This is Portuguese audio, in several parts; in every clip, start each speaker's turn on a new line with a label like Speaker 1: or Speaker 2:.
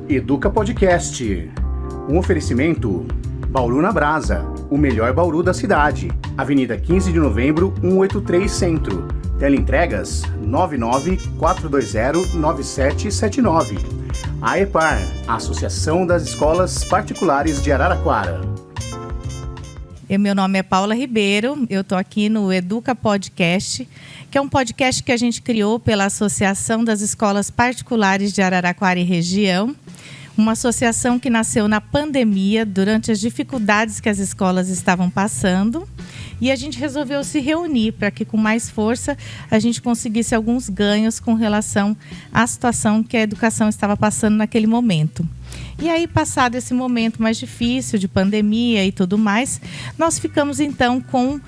Speaker 1: Educa Podcast. Um oferecimento Bauru na Brasa, o melhor Bauru da cidade. Avenida 15 de Novembro, 183 Centro. Teleentregas 994209779. A EPAR, Associação das Escolas Particulares de Araraquara.
Speaker 2: Meu nome é Paula Ribeiro, eu estou aqui no Educa Podcast, que é um podcast que a gente criou pela Associação das Escolas Particulares de Araraquara e região. Uma associação que nasceu na pandemia, durante as dificuldades que as escolas estavam passando. E a gente resolveu se reunir para que, com mais força, a gente conseguisse alguns ganhos com relação à situação que a educação estava passando naquele momento. E aí, passado esse momento mais difícil de pandemia e tudo mais, nós ficamos então com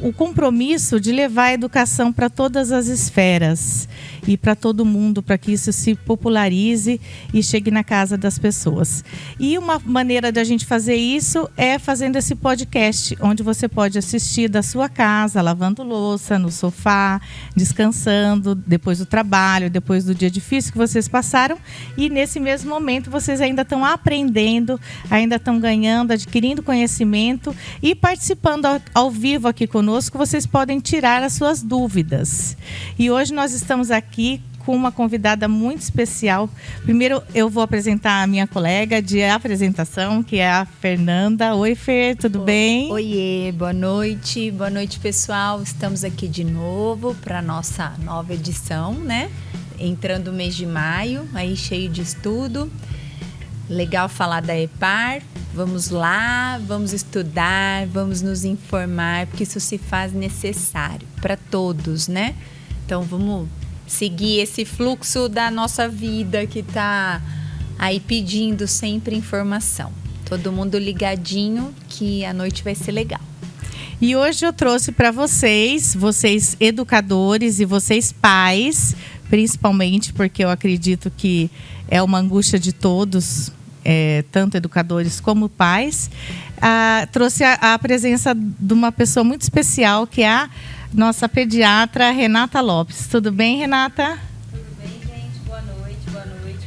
Speaker 2: o compromisso de levar a educação para todas as esferas e para todo mundo, para que isso se popularize e chegue na casa das pessoas. E uma maneira da gente fazer isso é fazendo esse podcast, onde você pode assistir da sua casa, lavando louça, no sofá, descansando, depois do trabalho, depois do dia difícil que vocês passaram. E nesse mesmo momento vocês ainda estão aprendendo, ainda estão ganhando, adquirindo conhecimento e participando ao vivo aqui conosco. Vocês podem tirar as suas dúvidas. E hoje nós estamos aqui com uma convidada muito especial. Primeiro eu vou apresentar a minha colega de apresentação, que é a Fernanda. Oi, Fer, tudo bem?
Speaker 3: Oiê, boa noite pessoal. Estamos aqui de novo para a nossa nova edição, né? Entrando o mês de maio, aí cheio de estudo. Legal falar da EPAR. Vamos lá, vamos estudar, vamos nos informar, porque isso se faz necessário para todos, né? Então vamos seguir esse fluxo da nossa vida que está aí pedindo sempre informação. Todo mundo ligadinho que a noite vai ser legal.
Speaker 2: E hoje eu trouxe para vocês educadores e vocês pais, principalmente porque eu acredito que é uma angústia de todos, tanto educadores como pais. Trouxe a presença de uma pessoa muito especial, que é a nossa pediatra Renata Lopes. Tudo bem, Renata?
Speaker 4: Tudo bem, gente? Boa noite,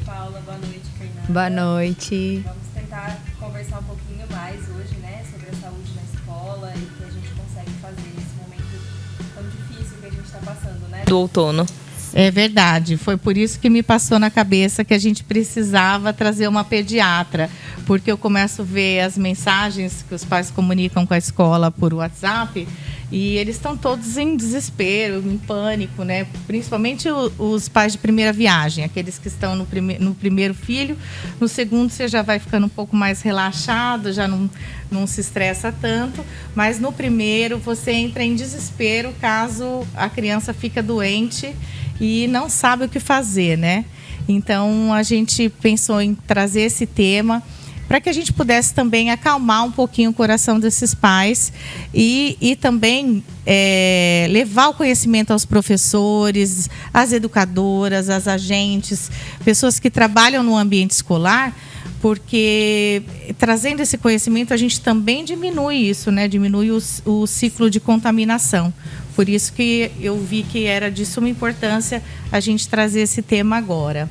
Speaker 4: Paula, boa noite, Fernanda.
Speaker 3: Boa noite.
Speaker 4: Vamos tentar conversar um pouquinho mais hoje, né, sobre a saúde na escola e o que a gente consegue fazer nesse momento tão difícil que a gente está passando, né?
Speaker 3: Do outono.
Speaker 2: É verdade, foi por isso que me passou na cabeça que a gente precisava trazer uma pediatra, porque eu começo a ver as mensagens que os pais comunicam com a escola por WhatsApp e eles estão todos em desespero, em pânico, né? Principalmente os pais de primeira viagem, aqueles que estão no primeiro filho. No segundo você já vai ficando um pouco mais relaxado, já não se estressa tanto, mas no primeiro você entra em desespero caso a criança fique doente e não sabe o que fazer, né? Então, a gente pensou em trazer esse tema para que a gente pudesse também acalmar um pouquinho o coração desses pais e também levar o conhecimento aos professores, às educadoras, às agentes, pessoas que trabalham no ambiente escolar, porque trazendo esse conhecimento a gente também diminui isso, né? Diminui o ciclo de contaminação. Por isso que eu vi que era de suma importância a gente trazer esse tema agora.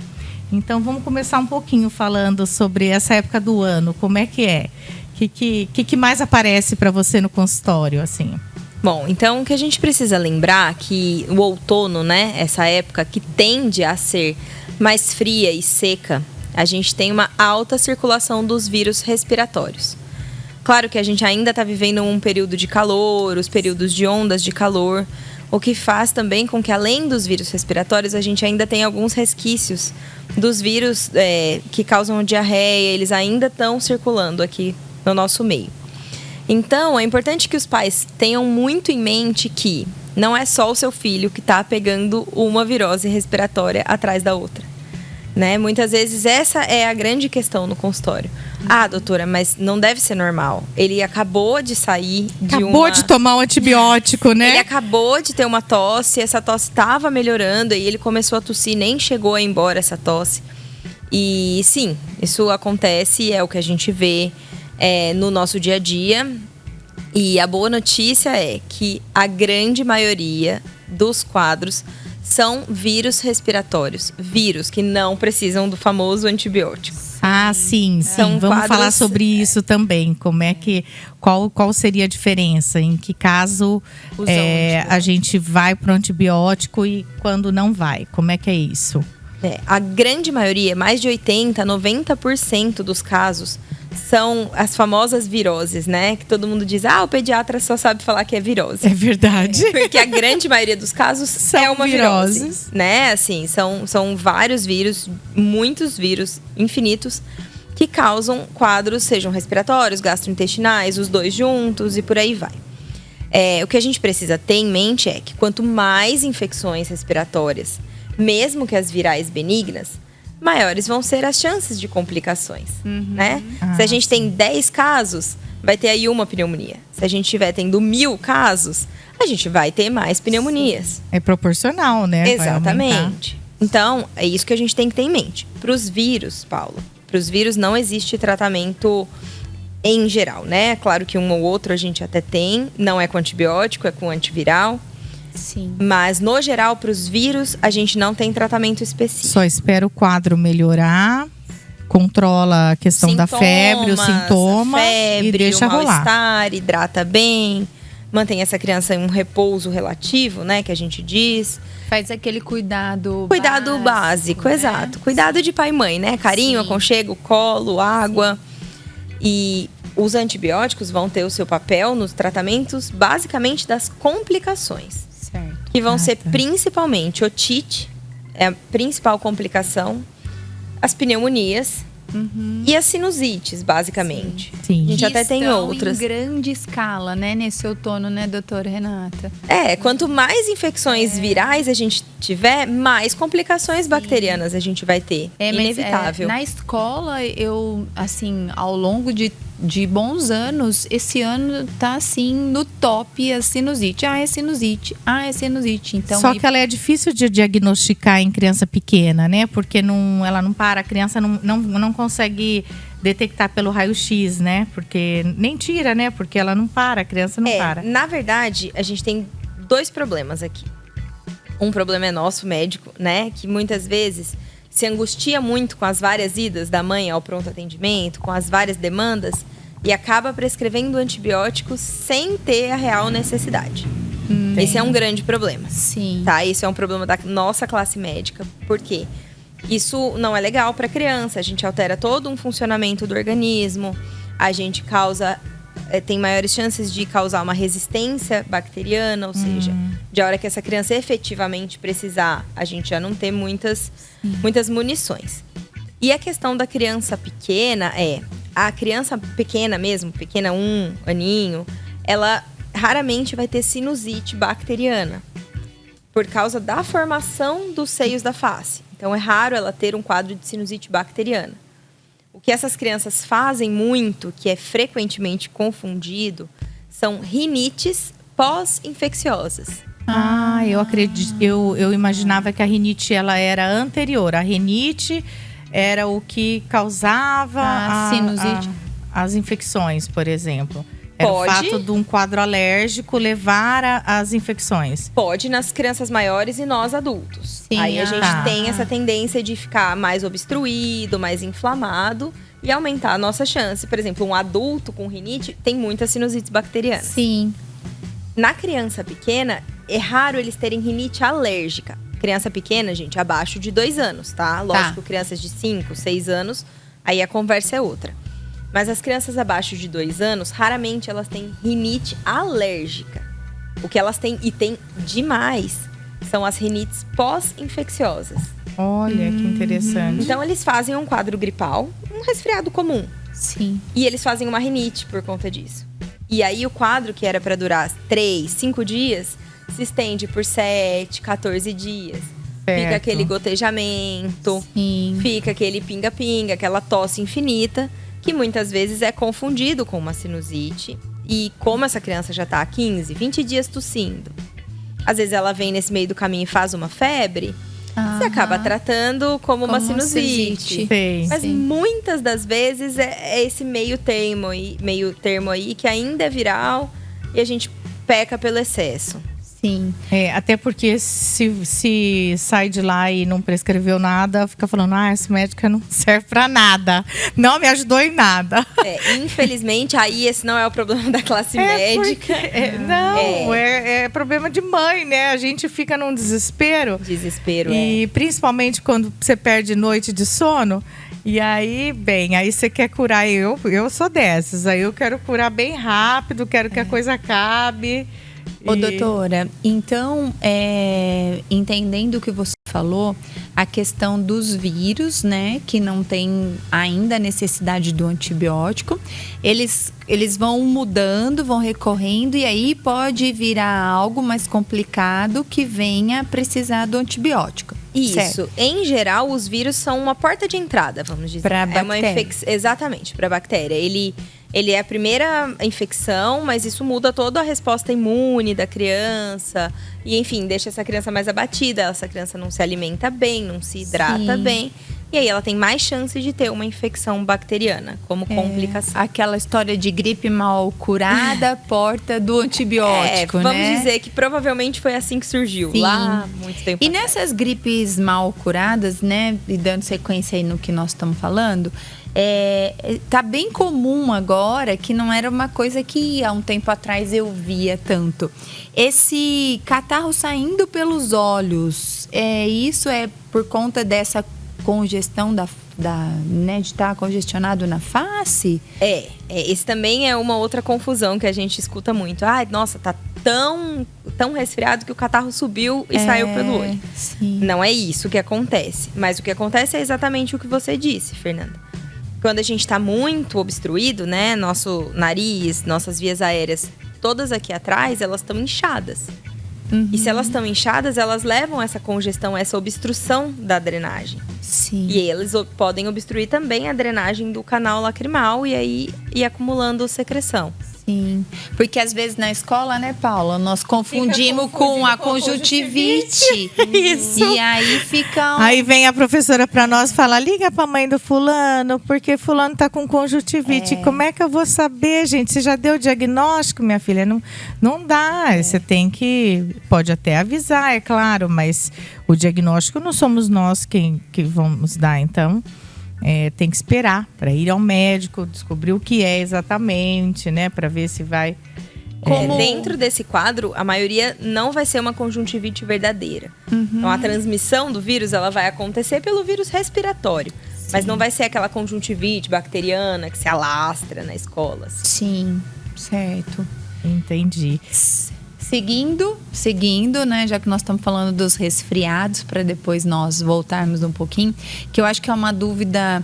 Speaker 2: Então, vamos começar um pouquinho falando sobre essa época do ano. Como é que é? O que mais aparece para você no consultório, assim?
Speaker 5: Bom, então o que a gente precisa lembrar que o outono, né, essa época que tende a ser mais fria e seca, a gente tem uma alta circulação dos vírus respiratórios. Claro que a gente ainda está vivendo um período de calor, os períodos de ondas de calor, o que faz também com que, além dos vírus respiratórios, a gente ainda tem alguns resquícios dos vírus que causam diarreia, eles ainda estão circulando aqui no nosso meio. Então, é importante que os pais tenham muito em mente que não é só o seu filho que está pegando uma virose respiratória atrás da outra, né? Muitas vezes essa é a grande questão no consultório. Ah, doutora, mas não deve ser normal. Ele acabou de sair
Speaker 2: Acabou de tomar um antibiótico, né?
Speaker 5: Ele acabou de ter uma tosse, essa tosse estava melhorando e ele começou a tossir, nem chegou a ir embora essa tosse. E sim, isso acontece, é o que a gente vê no nosso dia a dia. E a boa notícia é que a grande maioria dos quadros são vírus respiratórios. Vírus que não precisam do famoso antibiótico.
Speaker 2: Ah, sim.
Speaker 5: São
Speaker 2: Vamos
Speaker 5: quadros-
Speaker 2: falar sobre isso também. Como é que qual seria a diferença? Em que caso
Speaker 3: Usam antibiótico.
Speaker 2: a gente vai para o antibiótico e quando não vai? Como é que é isso?
Speaker 5: A grande maioria, mais de 80%, 90% dos casos são as famosas viroses, né? Que todo mundo diz, o pediatra só sabe falar que é virose.
Speaker 2: É verdade.
Speaker 5: Porque a grande maioria dos casos
Speaker 2: São
Speaker 5: é uma virose,
Speaker 2: viroses.
Speaker 5: né? Assim, são vários vírus, muitos vírus infinitos que causam quadros, sejam respiratórios, gastrointestinais, os dois juntos e por aí vai. O que a gente precisa ter em mente é que quanto mais infecções respiratórias, mesmo que as virais benignas, maiores vão ser as chances de complicações, né? Se a gente tem 10 casos, vai ter aí uma pneumonia. Se a gente estiver tendo 1000 casos, a gente vai ter mais pneumonias.
Speaker 2: É proporcional, né? Vai aumentar.
Speaker 5: Exatamente. Então, é isso que a gente tem que ter em mente. Para os vírus, Paulo, para os vírus não existe tratamento em geral, né? Claro que um ou outro a gente até tem, não é com antibiótico, é com antiviral.
Speaker 3: Sim.
Speaker 5: Mas, no geral, para os vírus, a gente não tem tratamento específico.
Speaker 2: Só espera o quadro melhorar, controla a questão da febre, o sintoma e deixa
Speaker 5: o
Speaker 2: rolar.
Speaker 5: mal-estar, hidrata bem, mantém essa criança em um repouso relativo, né, que a gente diz.
Speaker 3: Faz aquele cuidado
Speaker 5: Básico,
Speaker 3: né?
Speaker 5: exato. Cuidado de pai e mãe, né? Carinho,
Speaker 3: Sim.
Speaker 5: aconchego, colo, água. E os antibióticos vão ter o seu papel nos tratamentos, basicamente, das complicações.
Speaker 3: Certo.
Speaker 5: Que vão ser
Speaker 2: tá.
Speaker 5: principalmente otite, é a principal complicação, as pneumonias e as sinusites, basicamente.
Speaker 2: Sim.
Speaker 5: A gente até tem
Speaker 3: Estão
Speaker 5: outras.
Speaker 3: em grande escala, né? Nesse outono, né, doutora Renata?
Speaker 5: Quanto mais infecções virais a gente tiver, mais complicações bacterianas a gente vai ter.
Speaker 3: Mas,
Speaker 5: Inevitável.
Speaker 3: na escola, eu, assim, ao longo de bons anos, esse ano tá, assim, no top a sinusite. É sinusite. É sinusite. Então,
Speaker 2: Só que ela é difícil de diagnosticar em criança pequena, né? Porque ela não para, a criança não consegue detectar pelo raio-x, né? Porque nem tira, né? Porque ela não para, a criança não para.
Speaker 5: Na verdade, a gente tem 2 problemas aqui. Um problema é nosso, médico, né? Que muitas vezes se angustia muito com as várias idas da mãe ao pronto atendimento, com as várias demandas, e acaba prescrevendo antibióticos sem ter a real necessidade. Esse é um grande problema.
Speaker 3: Sim.
Speaker 5: Tá? Isso é um problema da nossa classe médica. Por quê? Isso não é legal para a criança. A gente altera todo um funcionamento do organismo. A gente tem maiores chances de causar uma resistência bacteriana, ou seja, de hora que essa criança efetivamente precisar, a gente já não ter muitas munições. E a questão da criança pequena a criança pequena mesmo, pequena 1 aninho, ela raramente vai ter sinusite bacteriana, por causa da formação dos seios da face. Então é raro ela ter um quadro de sinusite bacteriana. O que essas crianças fazem muito, que é frequentemente confundido, são rinites pós-infecciosas.
Speaker 2: Eu acredito. Eu imaginava que a rinite ela era anterior. A rinite era o que causava
Speaker 3: sinusite.
Speaker 2: as infecções, por exemplo. Era
Speaker 5: Pode.
Speaker 2: o fato de um quadro alérgico levar às infecções.
Speaker 5: Pode nas crianças maiores e nós adultos.
Speaker 3: Sim,
Speaker 5: Aí a gente
Speaker 2: tá.
Speaker 5: tem essa tendência de ficar mais obstruído, mais inflamado e aumentar a nossa chance. Por exemplo, um adulto com rinite tem muitas sinusites bacterianas.
Speaker 3: Sim.
Speaker 5: Na criança pequena, é raro eles terem rinite alérgica. Criança pequena, gente, abaixo de 2 anos, tá? Lógico, crianças de 5, 6 anos, aí a conversa é outra. Mas as crianças abaixo de 2 anos, raramente elas têm rinite alérgica. O que elas têm, e tem demais, são as rinites pós-infecciosas.
Speaker 2: Olha que interessante.
Speaker 5: Então, eles fazem um quadro gripal, um resfriado comum.
Speaker 3: Sim.
Speaker 5: E eles fazem uma rinite por conta disso. E aí, o quadro que era para durar 3, 5 dias, se estende por 7, 14 dias.
Speaker 2: Certo.
Speaker 5: Fica aquele gotejamento,
Speaker 3: Sim.
Speaker 5: fica aquele pinga-pinga, aquela tosse infinita, que muitas vezes é confundido com uma sinusite. E como essa criança já está há 15, 20 dias tossindo, às vezes ela vem nesse meio do caminho e faz uma febre, você acaba tratando como uma sinusite.
Speaker 2: Sei.
Speaker 5: Mas
Speaker 3: Sim.
Speaker 5: muitas das vezes é esse meio termo aí que ainda é viral e a gente peca pelo excesso.
Speaker 3: Sim.
Speaker 2: Até porque se sai de lá e não prescreveu nada, fica falando, essa médica não serve pra nada. Não me ajudou em nada.
Speaker 5: Infelizmente, aí esse não é o problema da classe médica.
Speaker 2: É problema de mãe, né? A gente fica num desespero. E principalmente quando você perde noite de sono. E aí, aí você quer curar. Eu sou dessas. Aí eu quero curar bem rápido, quero que a coisa acabe.
Speaker 3: Ô, doutora, então, entendendo o que você falou, a questão dos vírus, né, que não tem ainda necessidade do antibiótico, eles vão mudando, vão recorrendo, e aí pode virar algo mais complicado que venha precisar do antibiótico.
Speaker 5: Isso.
Speaker 3: Certo.
Speaker 5: Em geral, os vírus são uma porta de entrada, vamos dizer.
Speaker 3: Para bactéria.
Speaker 5: Exatamente, para a bactéria. Ele é a primeira infecção, mas isso muda toda a resposta imune da criança. E, enfim, deixa essa criança mais abatida. Essa criança não se alimenta bem, não se hidrata bem. E aí ela tem mais chance de ter uma infecção bacteriana como complicação.
Speaker 3: Aquela história de gripe mal curada, porta do antibiótico,
Speaker 5: vamos dizer que provavelmente foi assim que surgiu, lá muito tempo
Speaker 3: E
Speaker 5: atrás.
Speaker 3: nessas gripes mal curadas, né, e dando sequência aí no que nós estamos falando, tá bem comum agora, que não era uma coisa que há um tempo atrás eu via tanto. Esse catarro saindo pelos olhos, isso é por conta dessa congestão né, de estar congestionado na face?
Speaker 5: Esse também é uma outra confusão que a gente escuta muito. Nossa, tá tão resfriado que o catarro subiu e saiu pelo olho.
Speaker 3: Sim.
Speaker 5: Não é isso que acontece. Mas o que acontece é exatamente o que você disse, Fernanda. Quando a gente está muito obstruído, né, nosso nariz, nossas vias aéreas, todas aqui atrás, elas estão inchadas. E se elas estão inchadas, elas levam essa congestão, essa obstrução da drenagem.
Speaker 3: Sim.
Speaker 5: E eles podem obstruir também a drenagem do canal lacrimal e aí ir acumulando secreção.
Speaker 3: Sim, porque às vezes na escola, né, Paula, nós confundimos com a conjuntivite.
Speaker 2: Isso.
Speaker 3: E aí fica...
Speaker 2: Aí vem a professora para nós falar, liga para a mãe do fulano, porque fulano tá com conjuntivite. Como é que eu vou saber, gente? Você já deu o diagnóstico, minha filha? Não dá, você tem que... Pode até avisar, é claro, mas o diagnóstico não somos nós que vamos dar, então... tem que esperar para ir ao médico, descobrir o que é exatamente, né? Para ver se vai...
Speaker 5: Dentro desse quadro, a maioria não vai ser uma conjuntivite verdadeira. Então, a transmissão do vírus, ela vai acontecer pelo vírus respiratório. Sim. Mas não vai ser aquela conjuntivite bacteriana que se alastra na escola. Assim.
Speaker 3: Sim, certo.
Speaker 2: Entendi.
Speaker 3: Seguindo, né, já que nós estamos falando dos resfriados, para depois nós voltarmos um pouquinho, que eu acho que é uma dúvida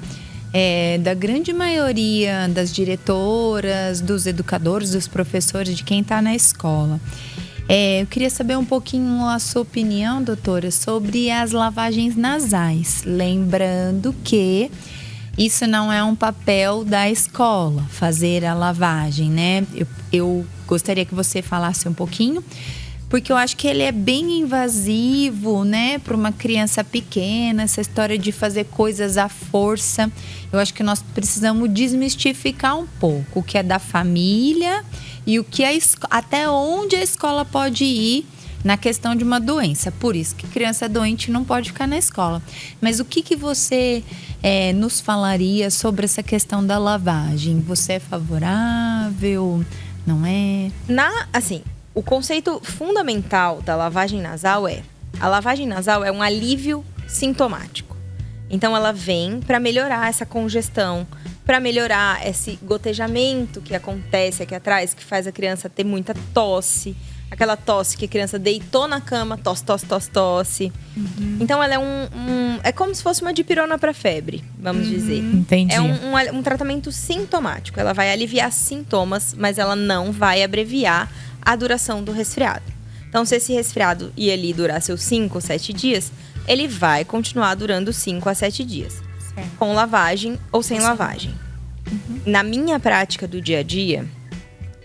Speaker 3: da grande maioria das diretoras, dos educadores, dos professores, de quem está na escola. Eu queria saber um pouquinho a sua opinião, doutora, sobre as lavagens nasais. Lembrando que isso não é um papel da escola, fazer a lavagem, né? Eu gostaria que você falasse um pouquinho, porque eu acho que ele é bem invasivo, né, para uma criança pequena, essa história de fazer coisas à força. Eu acho que nós precisamos desmistificar um pouco o que é da família e o que até onde a escola pode ir na questão de uma doença. Por isso que criança doente não pode ficar na escola. Mas o que você nos falaria sobre essa questão da lavagem? Você é favorável? Não é?
Speaker 5: O conceito fundamental da lavagem nasal a lavagem nasal é um alívio sintomático. Então, ela vem para melhorar essa congestão, para melhorar esse gotejamento que acontece aqui atrás, que faz a criança ter muita tosse. Aquela tosse que a criança deitou na cama, tosse. Então, ela é como se fosse uma dipirona para febre, vamos dizer.
Speaker 2: Entendi.
Speaker 5: É um tratamento sintomático. Ela vai aliviar sintomas, mas ela não vai abreviar a duração do resfriado. Então, se esse resfriado ia ali durar seus 5 ou 7 dias, ele vai continuar durando 5 a 7 dias.
Speaker 3: Certo.
Speaker 5: Com lavagem ou sem lavagem. Na minha prática do dia a dia,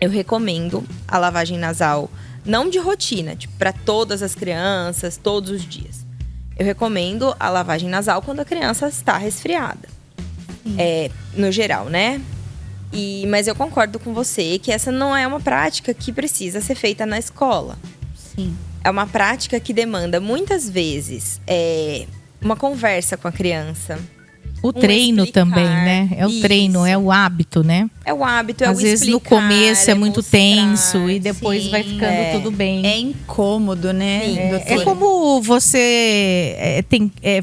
Speaker 5: eu recomendo a lavagem nasal, não de rotina, tipo, para todas as crianças, todos os dias. Eu recomendo a lavagem nasal quando a criança está resfriada. No geral, né? Mas eu concordo com você que essa não é uma prática que precisa ser feita na escola.
Speaker 3: Sim.
Speaker 5: É uma prática que demanda, muitas vezes, uma conversa com a criança.
Speaker 2: O treino
Speaker 5: explicar.
Speaker 2: também, né? É o
Speaker 5: Isso.
Speaker 2: treino, é o hábito, né?
Speaker 5: É o hábito, é
Speaker 2: Às
Speaker 5: o
Speaker 2: vezes no
Speaker 5: explicar,
Speaker 2: começo é muito
Speaker 5: mostrar.
Speaker 2: tenso e depois
Speaker 3: Sim,
Speaker 2: vai ficando tudo bem.
Speaker 3: É incômodo, né,
Speaker 5: Sim.
Speaker 3: doutora?
Speaker 2: É como você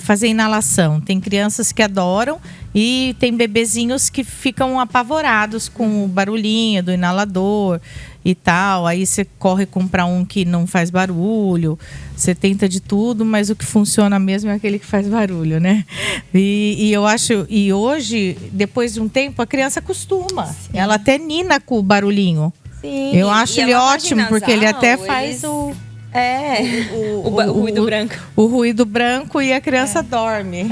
Speaker 2: fazer inalação. Tem crianças que adoram e tem bebezinhos que ficam apavorados com o barulhinho do inalador e tal. Aí você corre comprar um que não faz barulho. Você tenta de tudo, mas o que funciona mesmo é aquele que faz barulho, né? E eu acho... E hoje, depois de um tempo, a criança acostuma.
Speaker 3: Sim.
Speaker 2: Ela até nina com o barulhinho.
Speaker 5: Sim,
Speaker 2: Eu acho
Speaker 5: e a
Speaker 2: ele
Speaker 5: lavagem
Speaker 2: ótimo, porque ele
Speaker 5: nasal,
Speaker 2: até faz
Speaker 5: eles-
Speaker 2: o
Speaker 5: ruído branco.
Speaker 2: o ruído branco e a criança dorme.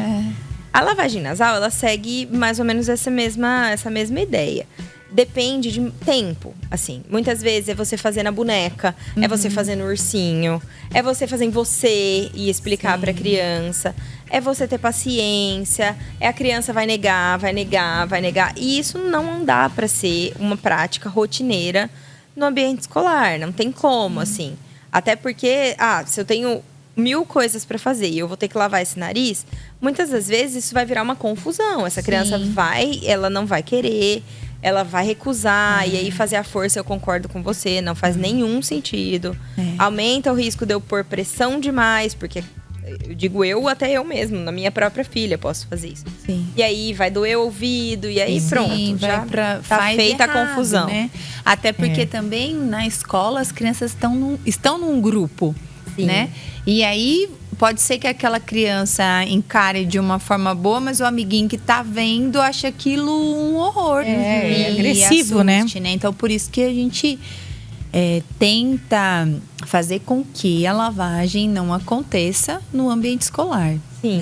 Speaker 5: A lavagem nasal, ela segue mais ou menos essa mesma ideia. Depende de tempo, assim. Muitas vezes é você fazer na boneca, é você fazer no ursinho, é você fazer em você e explicar pra criança, é você ter paciência, a criança vai negar. E isso não dá pra ser uma prática rotineira no ambiente escolar, não tem como, assim. Até porque, se eu tenho 1000 coisas pra fazer e eu vou ter que lavar esse nariz, muitas das vezes isso vai virar uma confusão. Essa criança ela não vai querer, ela vai recusar, e aí fazer a força, eu concordo com você, não faz nenhum sentido. Aumenta o risco de eu pôr pressão demais, porque eu digo até eu mesmo, na minha própria filha posso fazer isso.
Speaker 3: Sim.
Speaker 5: E aí vai doer o ouvido, e aí pronto,
Speaker 3: Sim,
Speaker 5: já tá
Speaker 3: faz
Speaker 5: feita
Speaker 3: errado,
Speaker 5: a confusão.
Speaker 3: né? Até porque também na escola as crianças estão num grupo,
Speaker 5: Sim.
Speaker 3: né? E aí pode ser que aquela criança encare de uma forma boa, mas o amiguinho que tá vendo acha aquilo um horror.
Speaker 2: É
Speaker 3: E
Speaker 2: agressivo,
Speaker 3: assuste, né? Então por isso que a gente tenta fazer com que a lavagem não aconteça no ambiente escolar.
Speaker 5: Sim,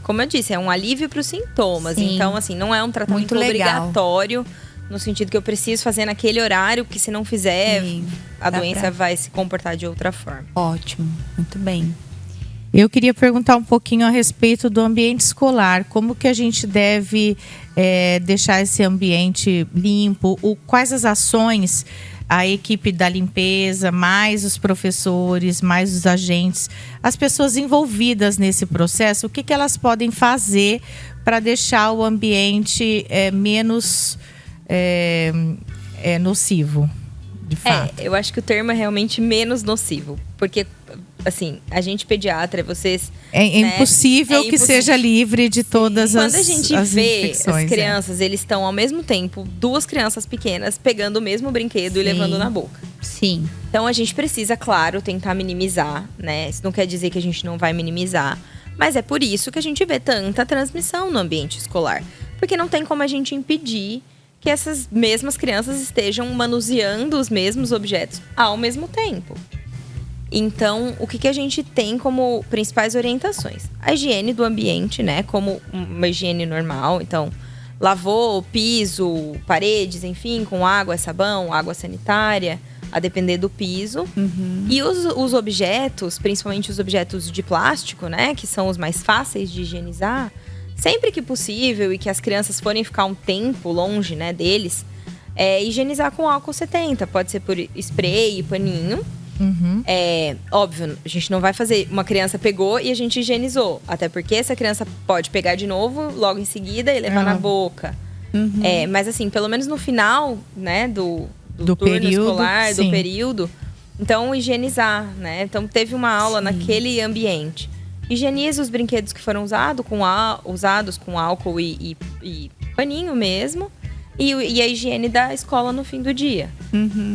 Speaker 5: como eu disse, é um alívio para os sintomas.
Speaker 3: Sim.
Speaker 5: Então, assim, não é um tratamento
Speaker 3: Muito legal.
Speaker 5: obrigatório, no sentido que eu preciso fazer naquele horário, porque se não fizer,
Speaker 3: Sim,
Speaker 5: a
Speaker 3: dá
Speaker 5: doença
Speaker 3: pra-
Speaker 5: vai se comportar de outra forma.
Speaker 3: Ótimo, muito bem.
Speaker 2: Eu queria perguntar um pouquinho a respeito do ambiente escolar. Como que a gente deve deixar esse ambiente limpo? Quais as ações a equipe da limpeza, mais os professores, mais os agentes, as pessoas envolvidas nesse processo, o que elas podem fazer para deixar o ambiente menos nocivo, de fato?
Speaker 5: Eu acho que o termo é realmente menos nocivo. Porque, assim, a gente pediatra, vocês...
Speaker 2: É
Speaker 5: né,
Speaker 2: impossível que
Speaker 5: impossível.
Speaker 2: seja livre de todas as
Speaker 5: Quando a gente
Speaker 2: as
Speaker 5: vê
Speaker 2: infecções,
Speaker 5: as crianças, eles estão ao mesmo tempo, 2 crianças pequenas, pegando o mesmo brinquedo e
Speaker 3: Sim.
Speaker 5: levando na boca.
Speaker 3: Sim.
Speaker 5: Então a gente precisa, claro, tentar minimizar, né? Isso não quer dizer que a gente não vai minimizar. Mas é por isso que a gente vê tanta transmissão no ambiente escolar. Porque não tem como a gente impedir que essas mesmas crianças estejam manuseando os mesmos objetos ao mesmo tempo. Então, o que a gente tem como principais orientações? A higiene do ambiente, né? Como uma higiene normal. Então, lavou piso, paredes, enfim, com água, sabão, água sanitária, a depender do piso. E os objetos, principalmente os objetos de plástico, né? Que são os mais fáceis de higienizar. Sempre que possível e que as crianças forem ficar um tempo longe, né, deles, higienizar com álcool 70. Pode ser por spray, paninho. Óbvio, a gente não vai fazer. Uma criança pegou e a gente higienizou. Até porque essa criança pode pegar de novo logo em seguida e levar na boca. Mas assim, pelo menos no final, né, do turno
Speaker 2: período,
Speaker 5: escolar,
Speaker 2: sim.
Speaker 5: do período. Então, higienizar, né? Então, teve uma aula naquele ambiente. Higieniza os brinquedos que foram usados com álcool e paninho mesmo. E a higiene da escola no fim do dia.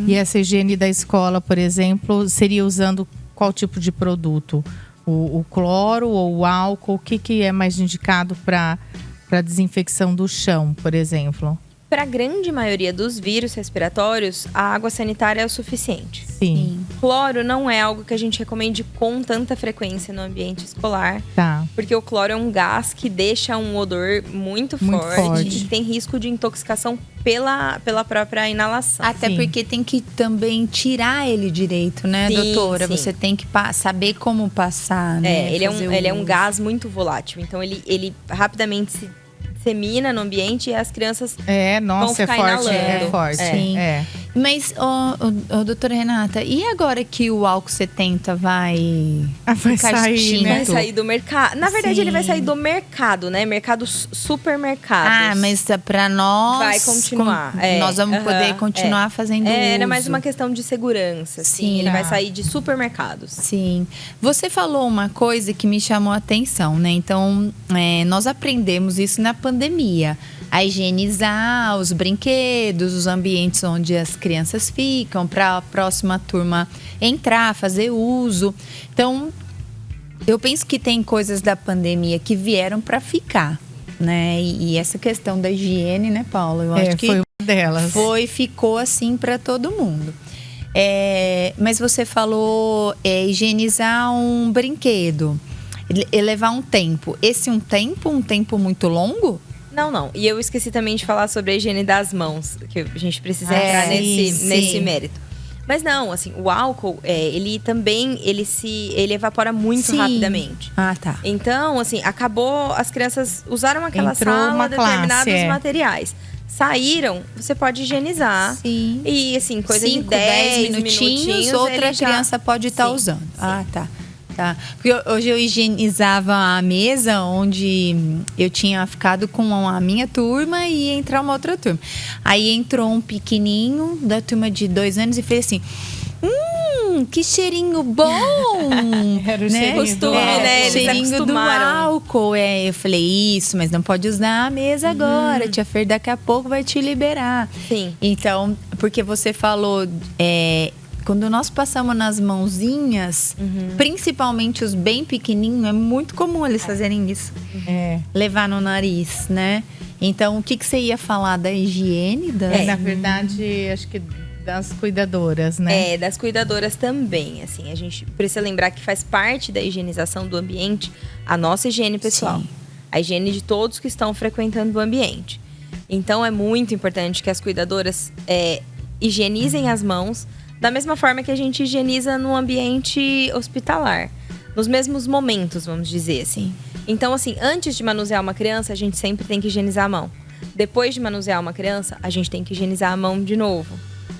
Speaker 2: E essa higiene da escola, por exemplo, seria usando qual tipo de produto? O cloro ou o álcool? O que é mais indicado para desinfecção do chão, por exemplo?
Speaker 5: Para a grande maioria dos vírus respiratórios, a água sanitária é o suficiente.
Speaker 2: Sim.
Speaker 5: Cloro não é algo que a gente recomende com tanta frequência no ambiente escolar.
Speaker 2: Tá.
Speaker 5: Porque o cloro é um gás que deixa um odor muito forte. E tem risco de intoxicação pela própria inalação.
Speaker 3: Até
Speaker 2: Sim.
Speaker 3: porque tem que também tirar ele direito, né,
Speaker 5: Sim,
Speaker 3: doutora?
Speaker 5: sim.
Speaker 3: Você tem que saber como passar, né?
Speaker 5: Ele é um
Speaker 3: uso.
Speaker 5: gás muito volátil. Então, ele rapidamente se dissemina no ambiente e as crianças
Speaker 2: Nossa,
Speaker 5: vão ficar
Speaker 2: é forte.
Speaker 5: inalando.
Speaker 2: É forte.
Speaker 3: Sim. Mas, doutora Renata, e agora que o álcool 70 vai ficar
Speaker 2: sair,
Speaker 3: extinto?
Speaker 2: né?
Speaker 5: Vai sair do mercado. Na verdade,
Speaker 3: Sim.
Speaker 5: ele vai sair do mercado, né? Mercado supermercados.
Speaker 3: Ah, mas pra nós...
Speaker 5: Vai continuar.
Speaker 3: Nós vamos poder continuar fazendo uso.
Speaker 5: Era mais uma questão de segurança, assim.
Speaker 3: Sim.
Speaker 5: Ele vai sair de supermercados.
Speaker 3: Sim. Você falou uma coisa que me chamou a atenção, né? Então, nós aprendemos isso na pandemia. A higienizar os brinquedos, os ambientes onde as crianças ficam, para a próxima turma entrar, fazer uso. Então, eu penso que tem coisas da pandemia que vieram para ficar, né? E essa questão da higiene, né, Paula? Eu acho que
Speaker 2: foi uma delas.
Speaker 3: ficou assim para todo mundo. Mas você falou higienizar um brinquedo, levar um tempo. Um tempo muito longo?
Speaker 5: Não. E eu esqueci também de falar sobre a higiene das mãos, que a gente precisa entrar nesse mérito. Mas não, assim, o álcool, ele também, ele evapora muito rapidamente.
Speaker 3: Ah, tá.
Speaker 5: Então, assim, acabou, as crianças usaram aquela
Speaker 2: Entrou
Speaker 5: sala,
Speaker 2: uma
Speaker 5: determinados
Speaker 2: classe,
Speaker 5: materiais. Saíram, você pode higienizar.
Speaker 3: Sim.
Speaker 5: E, assim, coisa
Speaker 3: 5,
Speaker 5: de 10
Speaker 3: minutinhos, outra
Speaker 5: ele já...
Speaker 3: criança pode estar
Speaker 5: Sim,
Speaker 3: usando.
Speaker 5: sim.
Speaker 3: Ah, tá. Porque hoje eu higienizava a mesa onde eu tinha ficado com a minha turma e ia entrar uma outra turma. Aí entrou um pequenininho da turma de 2 anos e fez assim... que cheirinho bom!
Speaker 2: Era o
Speaker 3: né?
Speaker 2: cheirinho
Speaker 5: Costume, né? Eles
Speaker 3: Cheirinho do
Speaker 5: acostumaram.
Speaker 3: álcool. Eu falei, isso, mas não pode usar a mesa agora. Tia Fer daqui a pouco vai te liberar.
Speaker 5: Sim.
Speaker 3: Então, porque você falou... quando nós passamos nas mãozinhas, principalmente os bem pequenininhos, é muito comum eles fazerem isso. Levar no nariz, né? Então, o que você ia falar da higiene?
Speaker 2: Na verdade, acho que das cuidadoras, né?
Speaker 5: Das cuidadoras também, assim. A gente precisa lembrar que faz parte da higienização do ambiente a nossa higiene pessoal.
Speaker 3: Sim.
Speaker 5: A higiene de todos que estão frequentando o ambiente. Então, é muito importante que as cuidadoras higienizem as mãos da mesma forma que a gente higieniza no ambiente hospitalar. Nos mesmos momentos, vamos dizer assim. Então, assim, antes de manusear uma criança, a gente sempre tem que higienizar a mão. Depois de manusear uma criança, a gente tem que higienizar a mão de novo.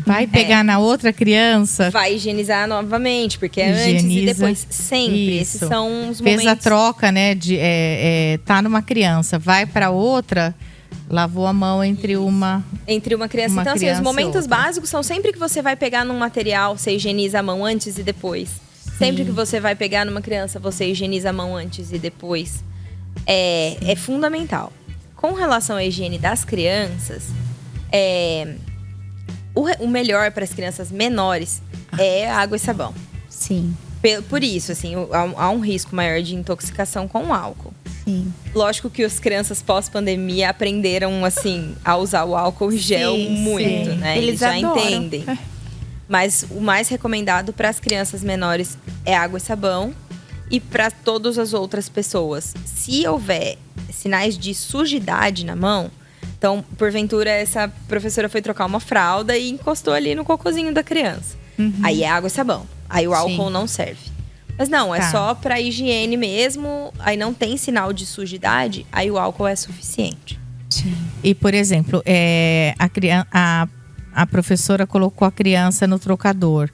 Speaker 2: Vai pegar na outra criança.
Speaker 5: Vai higienizar novamente, porque é antes e depois. Sempre.
Speaker 2: Isso.
Speaker 5: Esses são os
Speaker 2: Fez
Speaker 5: momentos.
Speaker 2: a troca, né? Tá numa criança, vai para outra, lavou a mão entre uma
Speaker 5: criança.
Speaker 2: uma
Speaker 5: Então, assim, os
Speaker 2: criança e
Speaker 5: momentos
Speaker 2: outra.
Speaker 5: básicos são sempre que você vai pegar num material, você higieniza a mão antes e depois. Sempre que você vai pegar numa criança, você higieniza a mão antes e depois. É fundamental. Com relação à higiene das crianças, o melhor para as crianças menores é água e sabão.
Speaker 3: Sim.
Speaker 5: Por isso, assim, há um risco maior de intoxicação com o álcool.
Speaker 3: Sim.
Speaker 5: Lógico que as crianças pós-pandemia aprenderam, assim, a usar o álcool gel muito, né? Eles já
Speaker 3: adoram.
Speaker 5: entendem. Mas o mais recomendado para as crianças menores é água e sabão. E para todas as outras pessoas, se houver sinais de sujidade na mão, então, porventura, essa professora foi trocar uma fralda e encostou ali no cocôzinho da criança. Aí é água e sabão. Aí o álcool não serve. Mas não, é só para higiene mesmo. Aí não tem sinal de sujidade, aí o álcool é suficiente.
Speaker 2: E, por exemplo, a professora colocou a criança no trocador.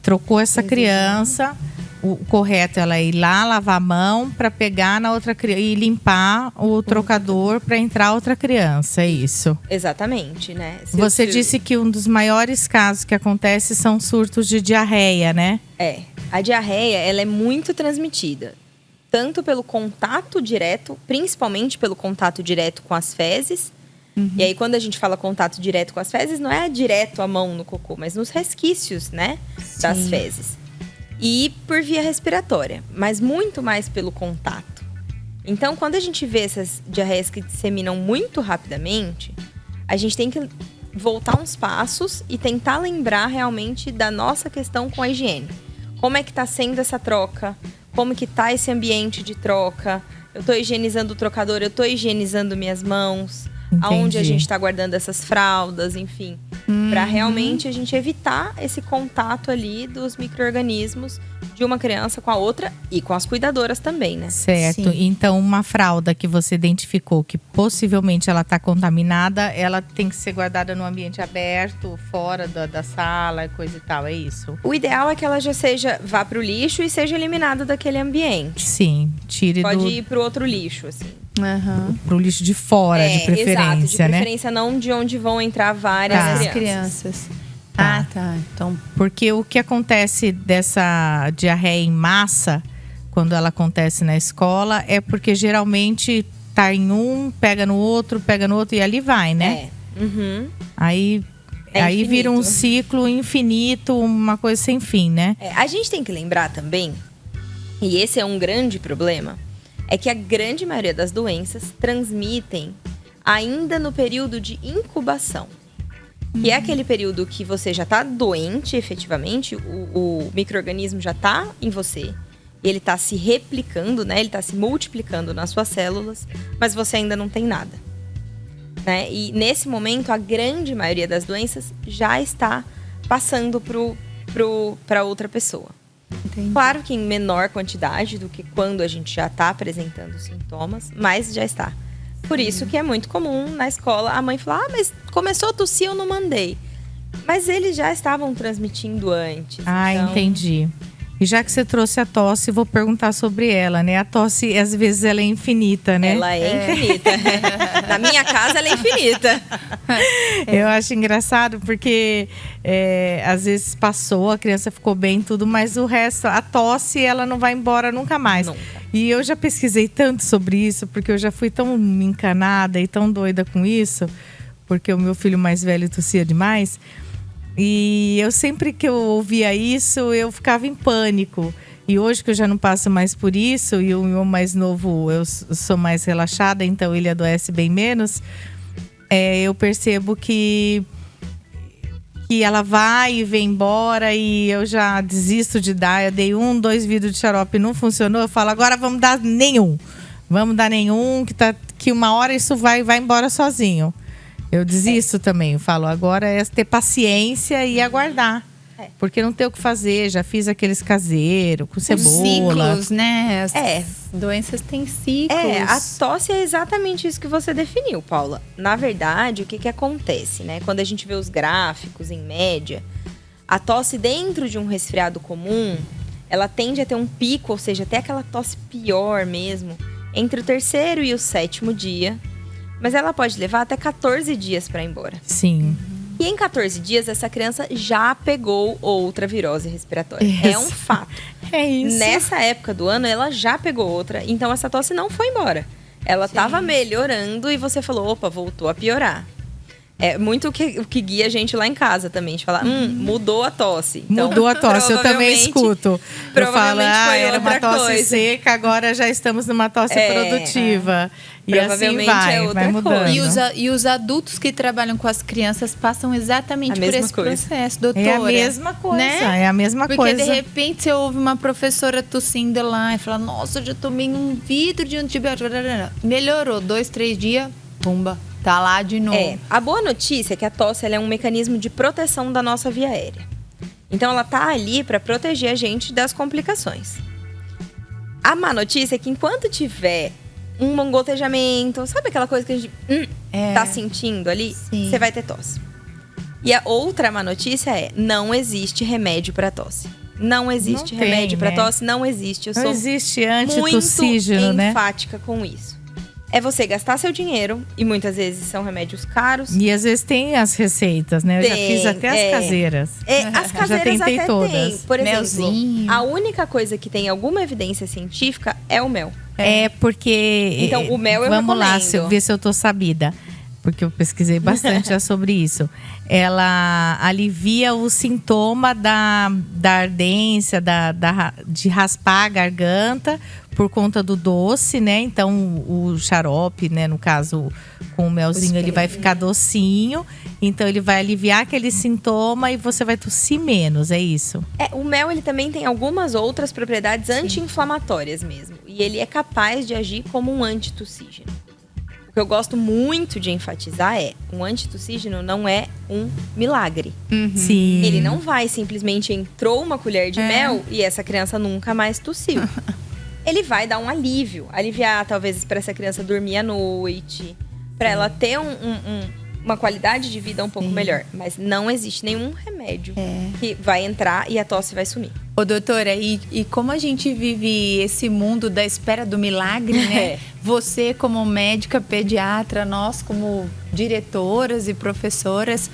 Speaker 2: Trocou essa criança. O correto é ela ir lá, lavar a mão para pegar na outra criança e limpar o trocador para entrar outra criança, é isso.
Speaker 5: Exatamente, né?
Speaker 2: Você disse que um dos maiores casos que acontece são surtos de diarreia, né?
Speaker 5: A diarreia, ela é muito transmitida. Tanto pelo contato direto, principalmente pelo contato direto com as fezes. E aí, quando a gente fala contato direto com as fezes, não é direto a mão no cocô, mas nos resquícios, né? Das fezes. E por via respiratória, mas muito mais pelo contato. Então, quando a gente vê essas diarreias que disseminam muito rapidamente, a gente tem que voltar uns passos e tentar lembrar realmente da nossa questão com a higiene. Como é que está sendo essa troca? Como que está esse ambiente de troca? Eu estou higienizando o trocador, eu estou higienizando minhas mãos. aonde a
Speaker 2: Entendi.
Speaker 5: gente está guardando essas fraldas, enfim. Para realmente a gente evitar esse contato ali dos micro-organismos de uma criança com a outra e com as cuidadoras também, né?
Speaker 2: Certo.
Speaker 3: Sim.
Speaker 2: Então, uma fralda que você identificou que possivelmente ela está contaminada, ela tem que ser guardada no ambiente aberto, fora da sala, coisa e tal, é isso?
Speaker 5: O ideal é que ela já vá para o lixo e seja eliminada daquele ambiente.
Speaker 2: Sim, tire
Speaker 5: Pode ir para o outro lixo, assim.
Speaker 2: pro lixo de fora, de preferência,
Speaker 5: exato, de
Speaker 2: né?
Speaker 5: preferência não de onde vão entrar várias
Speaker 2: Tá.
Speaker 3: As
Speaker 5: crianças.
Speaker 3: crianças.
Speaker 2: Tá.
Speaker 3: Ah, tá. Então,
Speaker 2: Porque o que acontece dessa diarreia em massa, quando ela acontece na escola, é porque geralmente tá em um, pega no outro e ali vai, né?
Speaker 5: É. Uhum.
Speaker 2: Aí
Speaker 5: infinito.
Speaker 2: vira um ciclo infinito, uma coisa sem fim, né?
Speaker 5: A gente tem que lembrar também, e esse é um grande problema, é que a grande maioria das doenças transmitem ainda no período de incubação. Que é aquele período que você já está doente, efetivamente, o micro-organismo já está em você. Ele está se replicando, né? Ele está se multiplicando nas suas células, mas você ainda não tem nada. Né? E nesse momento, a grande maioria das doenças já está passando para outra pessoa.
Speaker 3: entendi.
Speaker 5: Claro que em menor quantidade do que quando a gente já está apresentando sintomas, mas já está. Por isso que é muito comum na escola a mãe falar: mas começou a tossir, eu não mandei. Mas eles já estavam transmitindo antes.
Speaker 2: Ah,
Speaker 5: então...
Speaker 2: entendi. E já que você trouxe a tosse, vou perguntar sobre ela, né? A tosse, às vezes, ela é infinita, né?
Speaker 5: Ela é infinita. Na minha casa, ela é infinita.
Speaker 2: Eu acho engraçado porque às vezes passou, a criança ficou bem tudo, mas o resto, a tosse, ela não vai embora nunca mais.
Speaker 5: Nunca.
Speaker 2: E eu já pesquisei tanto sobre isso, porque eu já fui tão encanada e tão doida com isso, porque o meu filho mais velho tossia demais. E eu sempre que eu ouvia isso, eu ficava em pânico. E hoje que eu já não passo mais por isso, e o meu mais novo, eu sou mais relaxada, então ele adoece bem menos. Eu percebo que ela vai e vem embora e eu já desisto de dar. Eu dei 2 vidros de xarope e não funcionou. Eu falo, agora vamos dar nenhum. Vamos dar nenhum, que uma hora isso vai embora sozinho. Eu desisto também. Eu falo, agora é ter paciência e aguardar. Porque não tem o que fazer. Já fiz aqueles caseiros com cebola.
Speaker 3: Ciclos, né? As
Speaker 5: É.
Speaker 3: doenças têm ciclos.
Speaker 5: A tosse é exatamente isso que você definiu, Paula. Na verdade, o que acontece, né? Quando a gente vê os gráficos em média, a tosse dentro de um resfriado comum, ela tende a ter um pico, ou seja, até aquela tosse pior mesmo, entre o 3º e o 7º dia. Mas ela pode levar até 14 dias para ir embora.
Speaker 2: Sim.
Speaker 5: E em 14 dias, essa criança já pegou outra virose respiratória.
Speaker 2: Isso.
Speaker 5: É um fato.
Speaker 2: É isso.
Speaker 5: Nessa época do ano, ela já pegou outra. Então, essa tosse não foi embora. Ela estava melhorando e você falou, opa, voltou a piorar. É muito o que guia a gente lá em casa também. A gente fala, mudou a tosse. Então,
Speaker 2: Mudou a tosse, eu também
Speaker 5: provavelmente-
Speaker 2: escuto. Eu falo,
Speaker 5: provavelmente foi
Speaker 2: era uma
Speaker 5: outra
Speaker 2: tosse
Speaker 5: coisa.
Speaker 2: seca, agora já estamos numa tosse produtiva. E assim
Speaker 5: Provavelmente
Speaker 2: vai,
Speaker 5: é outra
Speaker 2: vai mudando.
Speaker 5: coisa.
Speaker 3: E os adultos que trabalham com as crianças passam exatamente
Speaker 5: A
Speaker 3: por
Speaker 5: mesma
Speaker 3: esse
Speaker 5: coisa.
Speaker 3: processo, doutora.
Speaker 2: É a mesma coisa,
Speaker 3: Né?
Speaker 2: é a mesma
Speaker 3: Porque
Speaker 2: coisa.
Speaker 3: de repente você ouve uma professora tossindo lá e fala, nossa, eu já tomei 1 vidro de antibiótico. Melhorou, 2, 3 dias, pumba, tá lá de novo.
Speaker 5: A boa notícia é que a tosse ela é um mecanismo de proteção da nossa via aérea. Então, ela tá ali para proteger a gente das complicações. A má notícia é que enquanto tiver um gotejamento, sabe aquela coisa que a gente tá sentindo ali?
Speaker 3: Sim.
Speaker 5: Você vai ter tosse. E a outra má notícia é, não existe remédio para tosse. Não existe
Speaker 2: Não tem,
Speaker 5: remédio para
Speaker 2: né?
Speaker 5: tosse, não existe. Eu
Speaker 2: Não
Speaker 5: sou
Speaker 2: existe
Speaker 5: muito
Speaker 2: antitussígeno, né?
Speaker 5: enfática com isso. É você gastar seu dinheiro, e muitas vezes são remédios caros.
Speaker 2: E às vezes tem as receitas, né? Eu já
Speaker 5: Tem,
Speaker 2: fiz até as caseiras.
Speaker 5: As caseiras
Speaker 2: tentei
Speaker 5: até
Speaker 2: todas.
Speaker 5: tem. Por exemplo,
Speaker 3: Melzinho.
Speaker 5: a única coisa que tem alguma evidência científica é o mel.
Speaker 2: É porque.
Speaker 5: Então, o mel eu
Speaker 2: Vamos lá,
Speaker 5: recomendo.
Speaker 2: ver se eu tô sabida. Porque eu pesquisei bastante já sobre isso. Ela alivia o sintoma da ardência, de raspar a garganta por conta do doce, né? Então, o xarope, né? No caso, com o melzinho, ele vai ficar docinho. Então, ele vai aliviar aquele sintoma e você vai tossir menos, é isso?
Speaker 5: O mel ele também tem algumas outras propriedades anti-inflamatórias mesmo. E ele é capaz de agir como um antitussígeno. que eu gosto muito de enfatizar é: um antitussígeno não é um milagre.
Speaker 2: Sim.
Speaker 5: Ele não vai simplesmente entrou uma colher de mel e essa criança nunca mais tossiu. Ele vai dar um alívio. Aliviar, talvez, para essa criança dormir à noite. Para ela ter uma qualidade de vida um pouco melhor. Mas não existe nenhum remédio que vai entrar e a tosse vai sumir.
Speaker 3: Ô, doutora, e como a gente vive esse mundo da espera do milagre, né? Você como médica, pediatra, nós como diretoras e professoras,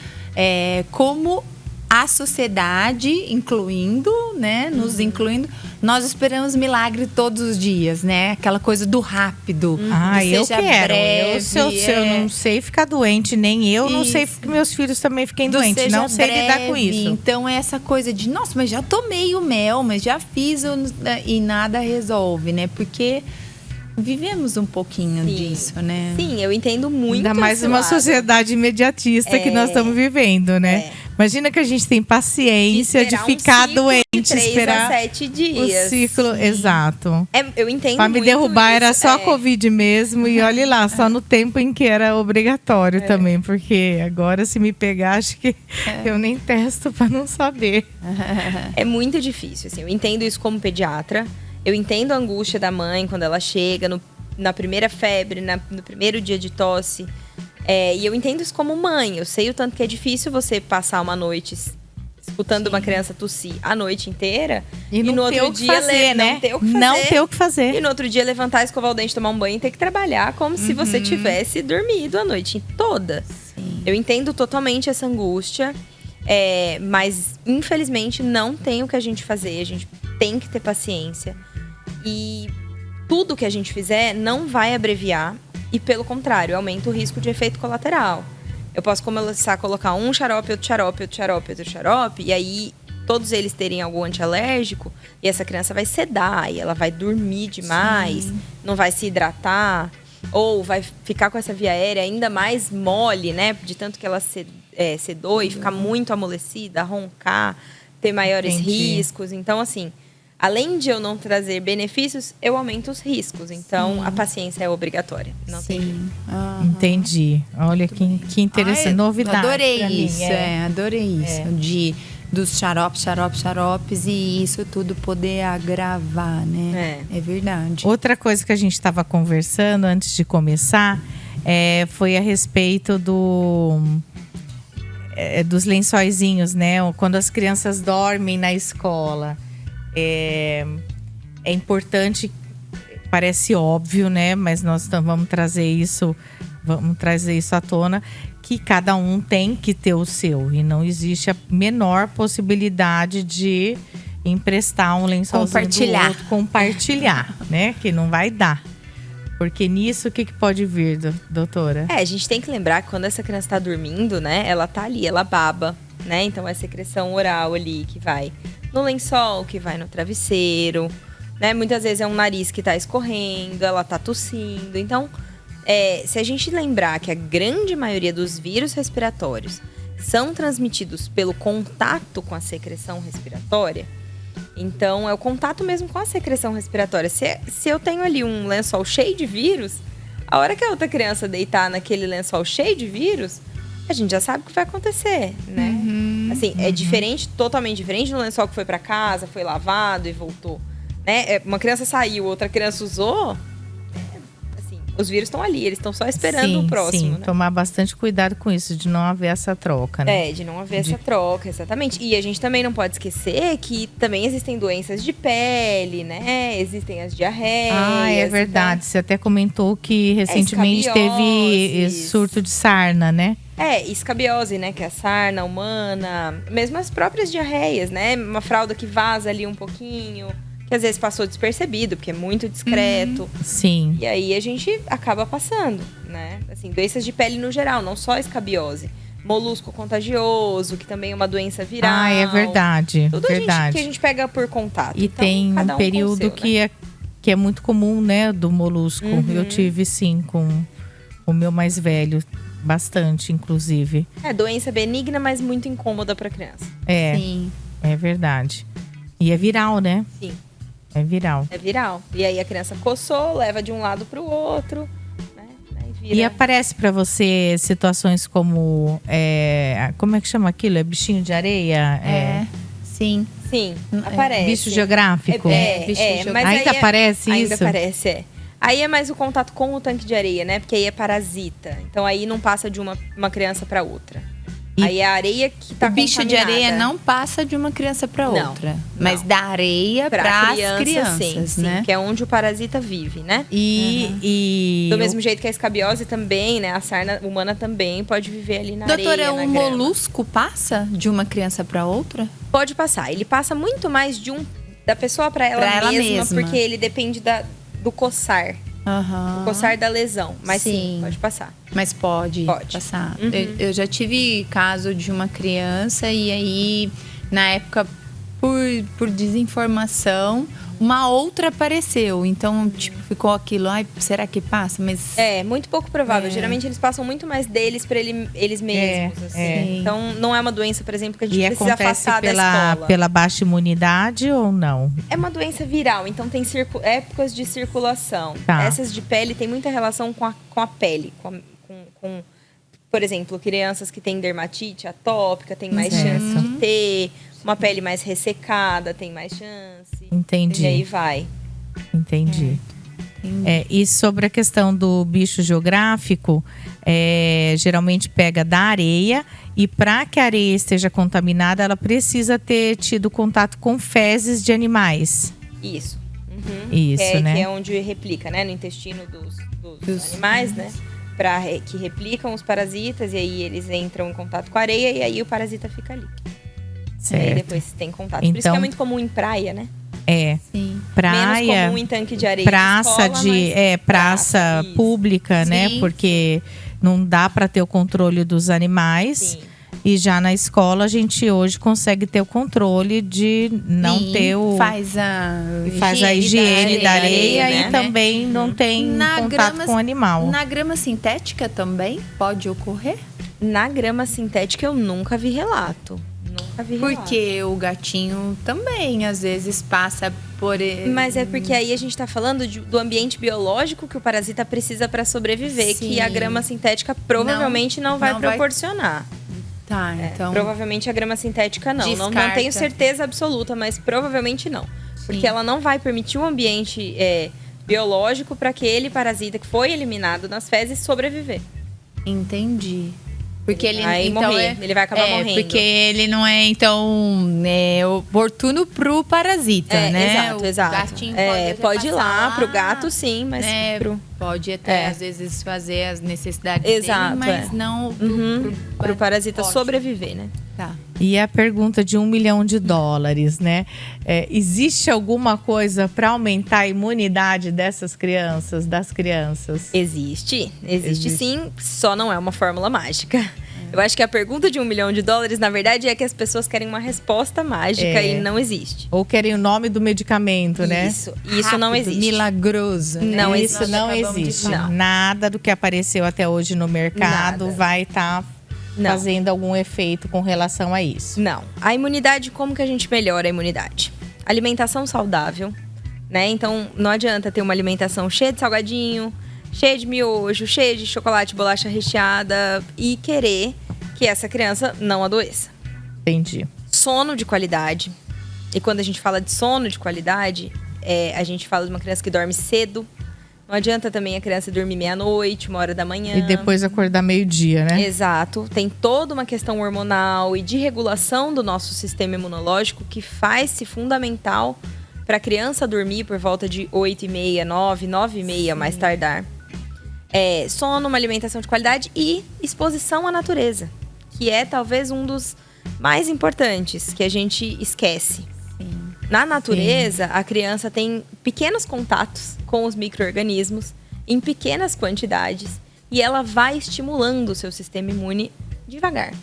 Speaker 3: como a sociedade, incluindo, né? Nos incluindo, nós esperamos milagre todos os dias, né? Aquela coisa do rápido.
Speaker 2: Eu
Speaker 3: seja
Speaker 2: quero.
Speaker 3: breve,
Speaker 2: Se eu não sei ficar doente, nem eu não sei que meus filhos também fiquem doentes. Não sei lidar com isso.
Speaker 3: Então é essa coisa de, nossa, mas já tomei o mel, mas já fiz e nada resolve, né? Porque vivemos um pouquinho disso, né?
Speaker 5: Sim, eu entendo muito.
Speaker 2: Ainda mais
Speaker 5: esse
Speaker 2: uma
Speaker 5: lado.
Speaker 2: sociedade imediatista que nós estamos vivendo, né? Imagina que a gente tem paciência de ficar doente, esperar
Speaker 5: 3 a 7 dias.
Speaker 2: o ciclo, exato.
Speaker 5: Eu entendo
Speaker 2: Pra me
Speaker 5: muito
Speaker 2: derrubar
Speaker 5: isso.
Speaker 2: era só Covid mesmo. E olhe lá, só no tempo em que era obrigatório também. Porque agora, se me pegar, acho que eu nem testo pra não saber.
Speaker 5: É muito difícil, assim. Eu entendo isso como pediatra. Eu entendo a angústia da mãe quando ela chega na primeira febre, no primeiro dia de tosse. E eu entendo isso como mãe. Eu sei o tanto que é difícil você passar uma noite escutando uma criança tossir a noite inteira.
Speaker 2: E
Speaker 5: no
Speaker 2: não ter
Speaker 5: outro
Speaker 2: o que
Speaker 5: dia
Speaker 2: fazer, né?
Speaker 5: Não ter o que fazer.
Speaker 2: Não ter o que fazer.
Speaker 5: E no outro dia levantar, escovar o dente, tomar um banho e ter que trabalhar como se você tivesse dormido a noite toda.
Speaker 3: Sim.
Speaker 5: Eu entendo totalmente essa angústia. Mas, infelizmente, não tem o que a gente fazer. A gente tem que ter paciência. E tudo que a gente fizer não vai abreviar. E, pelo contrário, aumenta o risco de efeito colateral. Eu posso começar a colocar um xarope, outro xarope, outro xarope, outro xarope. E aí, todos eles terem algum antialérgico. E essa criança vai sedar. E ela vai dormir demais. Não vai se hidratar. Ou vai ficar com essa via aérea ainda mais mole, né? De tanto que ela sedou e ficar muito amolecida, roncar. Ter maiores riscos. Então, assim... Além de eu não trazer benefícios, eu aumento os riscos. Então, a paciência é obrigatória. Não tem jeito.
Speaker 2: Entendi. Olha que interessante. Novidade.
Speaker 3: Adorei
Speaker 2: pra mim,
Speaker 3: isso. Adorei isso. Dos xaropes e isso tudo poder agravar, né? É verdade.
Speaker 2: Outra coisa que a gente estava conversando antes de começar foi a respeito dos lençóizinhos, né? Quando as crianças dormem na escola. É importante, parece óbvio, né? Mas nós vamos trazer isso à tona, que cada um tem que ter o seu. E não existe a menor possibilidade de emprestar um lençolzinho do outro, compartilhar, né? Que não vai dar. Porque nisso, o que pode vir, doutora?
Speaker 5: A gente tem que lembrar que quando essa criança está dormindo, né? Ela tá ali, ela baba, né? Então é secreção oral ali que vai no lençol, que vai no travesseiro, né? Muitas vezes é um nariz que tá escorrendo, ela tá tossindo. Então, se a gente lembrar que a grande maioria dos vírus respiratórios são transmitidos pelo contato com a secreção respiratória, então é o contato mesmo com a secreção respiratória. Se eu tenho ali um lençol cheio de vírus, a hora que a outra criança deitar naquele lençol cheio de vírus, a gente já sabe o que vai acontecer, né? Assim, é diferente, totalmente diferente do lençol que foi para casa, foi lavado e voltou, né? Uma criança saiu, outra criança usou, assim, os vírus estão ali, eles estão só esperando o próximo, né?
Speaker 2: Tomar bastante cuidado com isso, de não haver essa troca, né?
Speaker 5: De não haver essa troca, exatamente. E a gente também não pode esquecer que também existem doenças de pele, né? Existem as diarreias.
Speaker 2: É verdade. Você até comentou que recentemente teve surto de sarna, né?
Speaker 5: Escabiose, né? Que é a sarna humana. Mesmo as próprias diarreias, né? Uma fralda que vaza ali um pouquinho, que às vezes passou despercebido, porque é muito discreto.
Speaker 2: Sim.
Speaker 5: E aí a gente acaba passando, né? Assim, doenças de pele no geral, não só escabiose. Molusco contagioso, que também é uma doença viral.
Speaker 2: É verdade.
Speaker 5: Tudo
Speaker 2: verdade.
Speaker 5: que a gente pega por contato.
Speaker 2: E
Speaker 5: então,
Speaker 2: tem um período que é muito comum, né? Do molusco. Eu tive, sim, com o meu mais velho. Bastante, inclusive.
Speaker 5: Doença benigna, mas muito incômoda para criança.
Speaker 3: Sim.
Speaker 2: É verdade. E é viral, né?
Speaker 5: Sim.
Speaker 2: É viral.
Speaker 5: É viral. E aí a criança coçou, leva de um lado para o outro, né? E vira.
Speaker 2: E aparece para você situações como como é que chama aquilo? É bichinho de areia?
Speaker 3: Sim.
Speaker 5: Sim, aparece.
Speaker 2: Bicho geográfico?
Speaker 5: Mas
Speaker 2: ainda
Speaker 5: aí
Speaker 2: aparece
Speaker 5: ainda
Speaker 2: isso?
Speaker 5: aparece, Aí é mais o contato com o tanque de areia, né? Porque aí é parasita. Então aí não passa de uma criança para outra. Aí é a areia que tá
Speaker 3: O bicho de
Speaker 5: contaminada.
Speaker 3: areia não passa de uma criança para
Speaker 5: Não,
Speaker 3: outra.
Speaker 5: não.
Speaker 3: Mas da areia para as crianças,
Speaker 5: sim,
Speaker 3: né?
Speaker 5: que é onde o parasita vive, né?
Speaker 2: E
Speaker 5: Do mesmo jeito que a escabiose também, né? A sarna humana também pode viver ali na
Speaker 3: Doutora,
Speaker 5: areia,
Speaker 3: um
Speaker 5: na grama.
Speaker 3: molusco passa de uma criança para outra?
Speaker 5: Pode passar. Ele passa muito mais da pessoa para ela, mesma, porque ele depende do coçar. O coçar da lesão. Mas sim, pode passar.
Speaker 3: Mas pode passar.
Speaker 5: Uhum.
Speaker 3: Eu já tive caso de uma criança e aí, na época, por desinformação, uma outra apareceu. Então, tipo, ficou aquilo, será que passa? Mas
Speaker 5: É, muito pouco provável. Geralmente eles passam muito mais deles para eles mesmos. Assim. Então, não é uma doença, por exemplo, que a gente precisa
Speaker 2: acontece
Speaker 5: afastar da escola.
Speaker 2: pela baixa imunidade ou não?
Speaker 5: É uma doença viral, então tem épocas de circulação.
Speaker 2: Tá.
Speaker 5: Essas de pele tem muita relação com a pele. Com, por exemplo, crianças que têm dermatite atópica têm mais chance de ter. Uma pele mais ressecada tem mais chance.
Speaker 2: Entendi.
Speaker 5: E aí vai.
Speaker 2: Entendi. E sobre a questão do bicho geográfico, geralmente pega da areia e para que a areia esteja contaminada, ela precisa ter tido contato com fezes de animais.
Speaker 5: Isso.
Speaker 2: Isso, né?
Speaker 5: Que é onde replica, né? No intestino dos animais, né? Que replicam os parasitas e aí eles entram em contato com a areia e aí o parasita fica ali.
Speaker 2: Certo.
Speaker 5: E aí depois tem contato. Por isso que
Speaker 2: Então,
Speaker 5: é muito comum em praia, né?
Speaker 3: sim.
Speaker 2: Praia,
Speaker 5: menos comum em tanque de areia.
Speaker 2: praça praça pública, né?
Speaker 3: Sim.
Speaker 2: Porque não dá para ter o controle dos animais.
Speaker 5: Sim.
Speaker 2: E já na escola a gente hoje consegue ter o controle de não ter o
Speaker 3: faz
Speaker 2: a higiene da areia
Speaker 5: né?
Speaker 2: e também não tem contato com o animal.
Speaker 3: Na grama sintética também pode ocorrer?
Speaker 5: Na grama sintética eu nunca vi relato.
Speaker 3: Porque o gatinho também, às vezes, passa por...
Speaker 5: Mas é porque aí a gente tá falando do ambiente biológico que o parasita precisa para sobreviver,
Speaker 3: Sim.
Speaker 5: que a grama sintética provavelmente não vai proporcionar.
Speaker 3: Tá, então...
Speaker 5: Provavelmente a grama sintética não. Não tenho certeza absoluta, mas provavelmente não. Porque ela não vai permitir um ambiente biológico para aquele parasita que foi eliminado nas fezes sobreviver.
Speaker 3: Entendi. Porque ele
Speaker 5: vai morrer, ele vai acabar morrendo.
Speaker 3: Porque ele não é, então, oportuno pro parasita, né?
Speaker 5: Exato.
Speaker 3: O gatinho
Speaker 5: pode ir lá pro gato, sim, mas
Speaker 3: pode até, às vezes, fazer as necessidades
Speaker 5: Exato,
Speaker 3: dele, mas não
Speaker 5: pro parasita sobreviver, né?
Speaker 3: Tá.
Speaker 2: E a pergunta de $1 milhão, né? Existe alguma coisa para aumentar a imunidade das crianças?
Speaker 5: Existe sim, só não é uma fórmula mágica. Eu acho que a pergunta de $1 milhão, na verdade, é que as pessoas querem uma resposta mágica e não existe.
Speaker 2: Ou querem o nome do medicamento, né?
Speaker 5: Isso não existe.
Speaker 3: Milagroso. Né?
Speaker 5: Não
Speaker 2: Isso não existe. Nada do que apareceu até hoje no mercado vai estar fazendo algum efeito com relação a isso.
Speaker 5: Não. A imunidade, como que a gente melhora a imunidade? Alimentação saudável, né? Então, não adianta ter uma alimentação cheia de salgadinho, cheia de miojo, cheia de chocolate, bolacha recheada e querer que essa criança não adoeça.
Speaker 2: Entendi.
Speaker 5: Sono de qualidade. E quando a gente fala de sono de qualidade, a gente fala de uma criança que dorme cedo. Não adianta também a criança dormir meia-noite, 1h da manhã.
Speaker 2: E depois acordar meio-dia, né?
Speaker 5: Exato. Tem toda uma questão hormonal e de regulação do nosso sistema imunológico que faz-se fundamental para a criança dormir por volta de 8h30, 9h30 mais tardar. Sono, uma alimentação de qualidade e exposição à natureza, que é talvez um dos mais importantes que a gente esquece. Na natureza, a criança tem pequenos contatos com os micro-organismos em pequenas quantidades e ela vai estimulando o seu sistema imune devagar.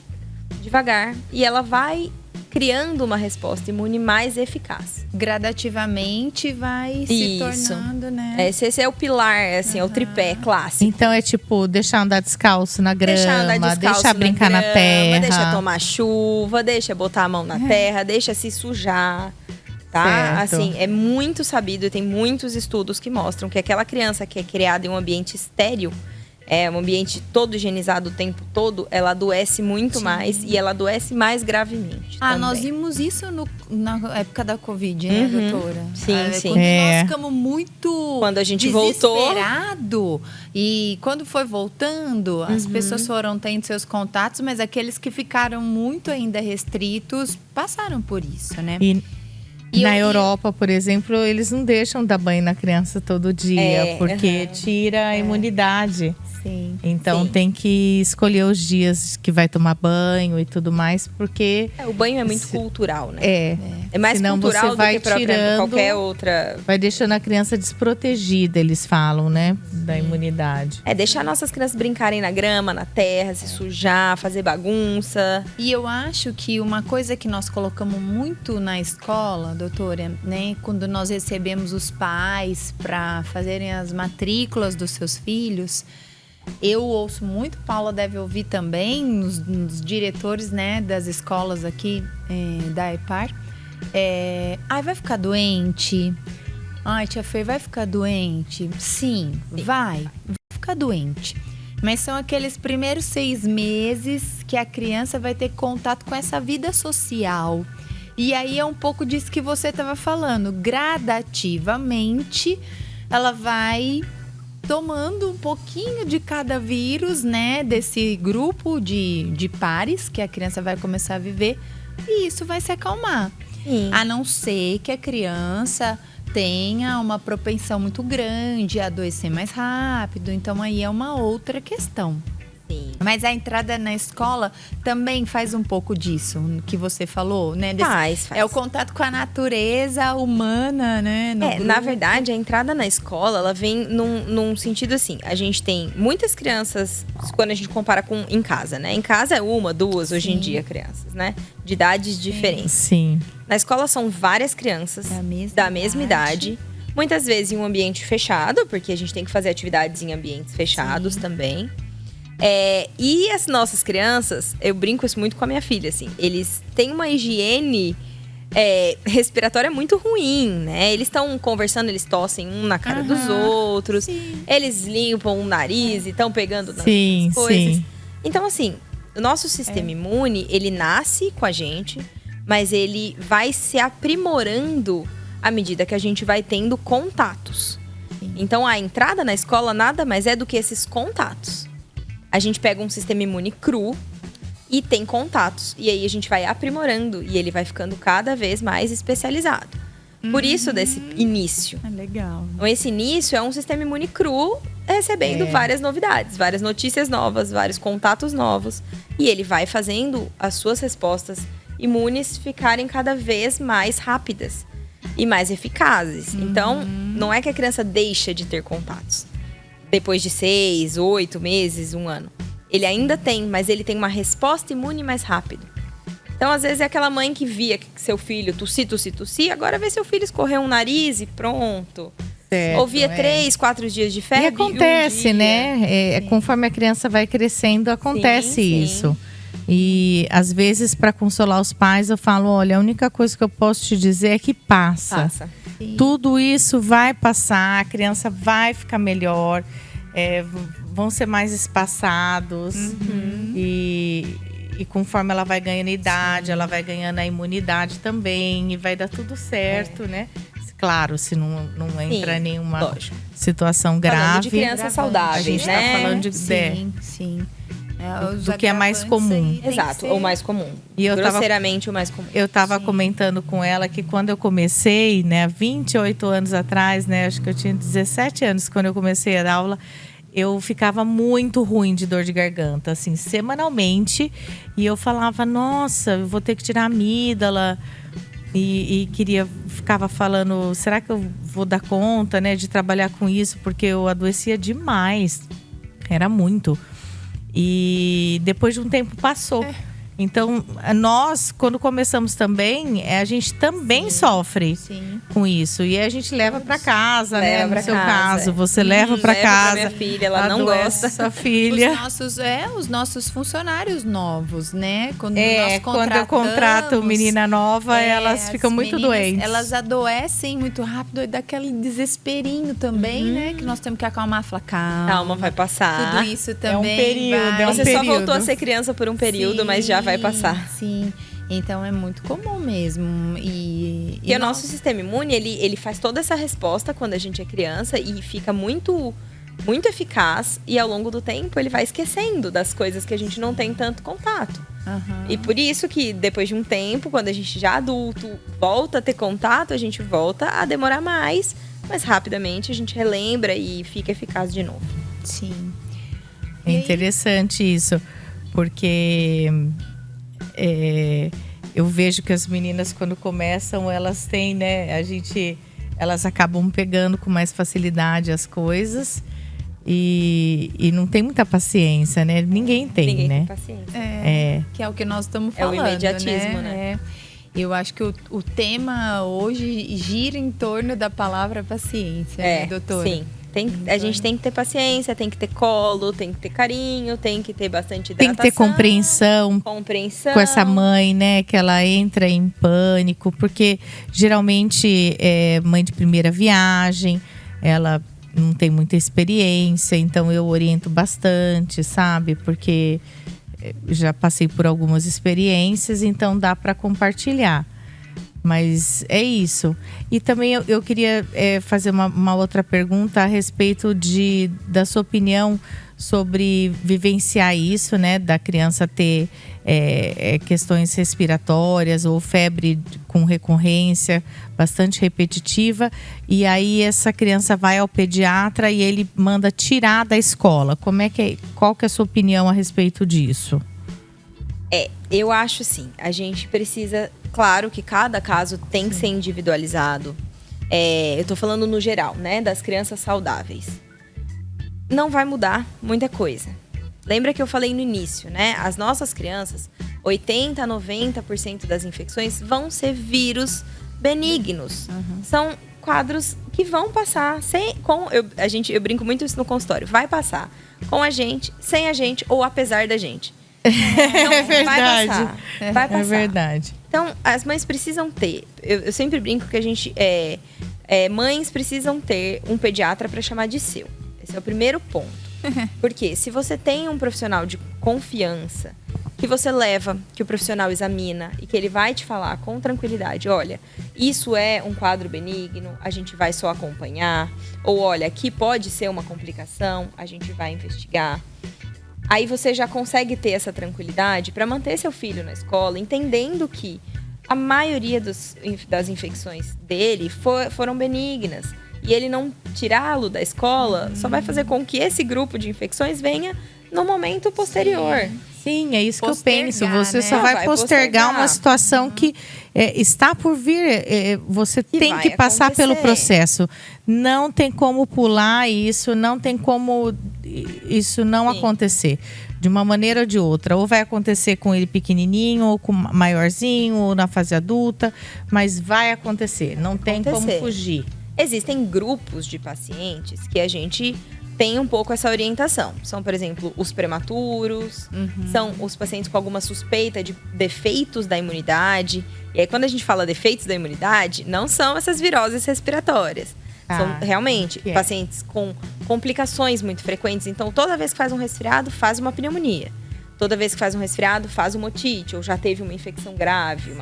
Speaker 5: E ela vai criando uma resposta imune mais eficaz.
Speaker 3: Gradativamente vai se tornando, né?
Speaker 5: Esse é o pilar, assim, é o tripé clássico.
Speaker 2: Então é tipo, deixar andar descalço na grama, deixar brincar na terra.
Speaker 5: Deixa tomar chuva, deixa botar a mão na terra, deixa se sujar. Tá?
Speaker 2: Certo.
Speaker 5: Assim, é muito sabido e tem muitos estudos que mostram que aquela criança que é criada em um ambiente estéril, um ambiente todo higienizado o tempo todo, ela adoece muito mais e ela adoece mais gravemente. Também.
Speaker 3: Nós vimos isso na época da Covid, né, doutora?
Speaker 5: Sim.
Speaker 3: Quando nós ficamos muito
Speaker 5: quando a gente voltou
Speaker 3: e quando foi voltando, as pessoas foram tendo seus contatos, mas aqueles que ficaram muito ainda restritos passaram por isso, né?
Speaker 2: E na Europa, por exemplo, eles não deixam dar banho na criança todo dia, porque tira a imunidade.
Speaker 3: Sim.
Speaker 2: Então tem que escolher os dias que vai tomar banho e tudo mais, porque
Speaker 5: o banho é muito cultural, né? É mais
Speaker 2: senão
Speaker 5: cultural
Speaker 2: você vai
Speaker 5: do que
Speaker 2: tirando,
Speaker 5: qualquer outra.
Speaker 2: Vai deixando a criança desprotegida, eles falam, né? Da imunidade.
Speaker 5: Deixar nossas crianças brincarem na grama, na terra, se sujar, fazer bagunça.
Speaker 3: E eu acho que uma coisa que nós colocamos muito na escola, doutora, né? Quando nós recebemos os pais para fazerem as matrículas dos seus filhos, eu ouço muito, Paula deve ouvir também, nos diretores, né, das escolas aqui da EPAR. Vai ficar doente? Ai, tia Fê, vai ficar doente? Sim, vai ficar doente. Mas são aqueles primeiros 6 meses que a criança vai ter contato com essa vida social. E aí é um pouco disso que você estava falando. Gradativamente, ela vai tomando um pouquinho de cada vírus, né? Desse grupo de pares que a criança vai começar a viver. E isso vai se acalmar.
Speaker 5: Sim.
Speaker 3: A não ser que a criança tenha uma propensão muito grande a adoecer mais rápido. Então, aí é uma outra questão.
Speaker 5: Sim.
Speaker 3: Mas a entrada na escola também faz um pouco disso, que você falou, né?
Speaker 5: Faz.
Speaker 3: É o contato com a natureza humana, né?
Speaker 5: Na verdade, a entrada na escola, ela vem num sentido assim. A gente tem muitas crianças, quando a gente compara com em casa, né? Em casa é 1, 2, hoje em dia, crianças, né? De idades diferentes.
Speaker 2: Sim.
Speaker 5: Na escola são várias crianças da mesma idade. Muitas vezes em um ambiente fechado, porque a gente tem que fazer atividades em ambientes fechados também. E as nossas crianças, eu brinco isso muito com a minha filha, assim. Eles têm uma higiene respiratória muito ruim, né? Eles estão conversando, eles tossem um na cara dos outros.
Speaker 3: Sim.
Speaker 5: Eles limpam o nariz e estão pegando nas coisas.
Speaker 2: Sim.
Speaker 5: Então, assim, o nosso sistema imune, ele nasce com a gente, mas ele vai se aprimorando à medida que a gente vai tendo contatos. Então, a entrada na escola nada mais é do que esses contatos. A gente pega um sistema imune cru e tem contatos. E aí a gente vai aprimorando e ele vai ficando cada vez mais especializado. Por isso desse início.
Speaker 3: Legal.
Speaker 5: Então esse início é um sistema imune cru recebendo várias novidades, várias notícias novas, vários contatos novos. E ele vai fazendo as suas respostas imunes ficarem cada vez mais rápidas e mais eficazes. Então, não é que a criança deixa de ter contatos. Depois de 6, 8 meses, 1 ano. Ele ainda tem, mas ele tem uma resposta imune mais rápido. Então, às vezes, é aquela mãe que via que seu filho tossir, agora vê seu filho escorrer um nariz e pronto.
Speaker 2: Certo,
Speaker 5: Ouvia 3, 4 dias de febre.
Speaker 2: E acontece,
Speaker 5: e um dia.
Speaker 2: né? Conforme a criança vai crescendo, acontece isso. E às vezes, para consolar os pais, eu falo: olha, a única coisa que eu posso te dizer é que passa. Tudo isso vai passar, a criança vai ficar melhor, vão ser mais espaçados. E conforme ela vai ganhando idade, ela vai ganhando a imunidade também. E vai dar tudo certo, né? Claro, se não entra em nenhuma situação grave.
Speaker 5: Falando de crianças saudáveis,
Speaker 2: a gente
Speaker 5: né?
Speaker 2: Tá falando de
Speaker 3: Sim.
Speaker 2: Do que é mais comum.
Speaker 5: Exato, o mais comum.
Speaker 2: E
Speaker 5: grosseiramente o mais comum.
Speaker 2: Eu estava comentando com ela que quando eu comecei, né, 28 anos atrás, né, acho que eu tinha 17 anos quando eu comecei a dar aula, eu ficava muito ruim de dor de garganta, assim, semanalmente. E eu falava: nossa, eu vou ter que tirar a amígdala. E ficava falando: será que eu vou dar conta, né, de trabalhar com isso? Porque eu adoecia demais. Era muito. E depois de um tempo passou. Então, nós, quando começamos também, a gente também sofre com isso. E a gente leva para casa, né? No seu caso, você leva para casa.
Speaker 5: Pra minha filha, ela não gosta.
Speaker 2: Sua filha.
Speaker 3: Os nossos funcionários novos, né?
Speaker 2: Quando eu contrato menina nova, elas ficam muito doentes.
Speaker 3: Elas adoecem muito rápido e dá aquele desesperinho também, né? Que nós temos que acalmar, falar, calma,
Speaker 5: vai passar.
Speaker 3: Tudo isso também.
Speaker 2: É um período,
Speaker 5: Você só voltou a ser criança por um período, mas já vai passar.
Speaker 3: Sim, então é muito comum mesmo. E
Speaker 5: o nosso sistema imune, ele faz toda essa resposta quando a gente é criança e fica muito, muito eficaz. E ao longo do tempo, ele vai esquecendo das coisas que a gente não tem tanto contato. E por isso que depois de um tempo, quando a gente já adulto volta a ter contato, a gente volta a demorar mais. Mas rapidamente a gente relembra e fica eficaz de novo.
Speaker 3: Sim.
Speaker 2: É interessante isso, porque eu vejo que as meninas, quando começam, elas têm, né? Elas acabam pegando com mais facilidade as coisas e não tem muita paciência, né? Ninguém tem, né?
Speaker 5: Tem paciência.
Speaker 3: Que é o que nós estamos falando.
Speaker 5: É o imediatismo, né?
Speaker 3: Eu acho que o tema hoje gira em torno da palavra paciência, né, doutora?
Speaker 5: Sim. A gente tem que ter paciência, tem que ter colo, tem que ter carinho, tem que ter bastante hidratação.
Speaker 2: Tem que ter compreensão com essa mãe, né? Que ela entra em pânico, porque geralmente é mãe de primeira viagem, ela não tem muita experiência, então eu oriento bastante, sabe? Porque já passei por algumas experiências, então dá para compartilhar. Mas é isso. E também eu queria fazer uma outra pergunta a respeito da sua opinião sobre vivenciar isso, né? Da criança ter questões respiratórias ou febre com recorrência bastante repetitiva. E aí essa criança vai ao pediatra e ele manda tirar da escola. Qual que é a sua opinião a respeito disso?
Speaker 5: Eu acho assim, a gente precisa... Claro que cada caso tem que ser individualizado. Eu tô falando no geral, né? Das crianças saudáveis. Não vai mudar muita coisa. Lembra que eu falei no início, né? As nossas crianças, 80% a 90% das infecções vão ser vírus benignos. São quadros que vão passar eu brinco muito isso no consultório. Vai passar com a gente, sem a gente ou apesar da gente. Então,
Speaker 2: é verdade.
Speaker 5: Vai passar.
Speaker 2: É verdade.
Speaker 5: Então, as mães precisam ter... Eu sempre brinco que a gente... mães precisam ter um pediatra para chamar de seu. Esse é o primeiro ponto. Porque se você tem um profissional de confiança, que você leva, que o profissional examina e que ele vai te falar com tranquilidade, olha, isso é um quadro benigno, a gente vai só acompanhar. Ou olha, aqui pode ser uma complicação, a gente vai investigar. Aí você já consegue ter essa tranquilidade para manter seu filho na escola, entendendo que a maioria das infecções dele foram benignas. E ele não tirá-lo da escola só vai fazer com que esse grupo de infecções venha no momento posterior.
Speaker 2: Sim, é isso que eu penso. Você só vai postergar uma situação que está por vir. Você tem que passar pelo processo. Não tem como pular isso, não tem como isso não acontecer. De uma maneira ou de outra. Ou vai acontecer com ele pequenininho, ou com maiorzinho, ou na fase adulta. Mas vai acontecer. Não tem como fugir.
Speaker 5: Existem grupos de pacientes que a gente tem um pouco essa orientação. São, por exemplo, os prematuros, são os pacientes com alguma suspeita de defeitos da imunidade. E aí, quando a gente fala defeitos da imunidade, não são essas viroses respiratórias. São realmente pacientes com complicações muito frequentes. Então, toda vez que faz um resfriado, faz uma pneumonia. Toda vez que faz um resfriado, faz uma otite, ou já teve uma infecção grave,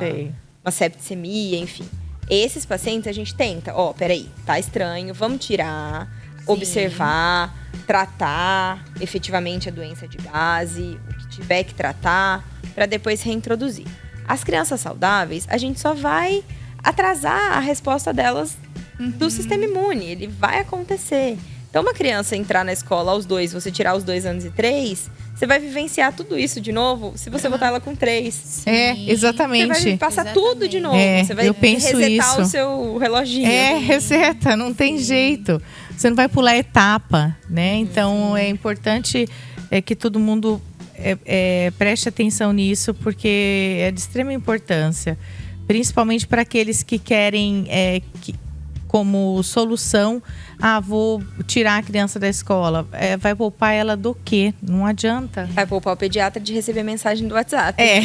Speaker 5: uma septicemia, enfim. Esses pacientes a gente tenta, peraí, tá estranho, vamos tirar, observar, tratar efetivamente a doença de base, o que tiver que tratar, para depois reintroduzir. As crianças saudáveis, a gente só vai atrasar a resposta delas do sistema imune, ele vai acontecer. Então, uma criança entrar na escola aos 2, você tirar os 2 anos e 3, você vai vivenciar tudo isso de novo se você botar ela com 3.
Speaker 2: Exatamente.
Speaker 5: Você vai passar tudo de novo. Você vai resetar o seu reloginho.
Speaker 2: Reseta, não tem jeito. Você não vai pular etapa, né? Então, é importante que todo mundo preste atenção nisso, porque é de extrema importância. Principalmente para aqueles que querem, como solução, vou tirar a criança da escola. Vai poupar ela do quê? Não adianta.
Speaker 5: Vai poupar o pediatra de receber mensagem do WhatsApp.
Speaker 2: É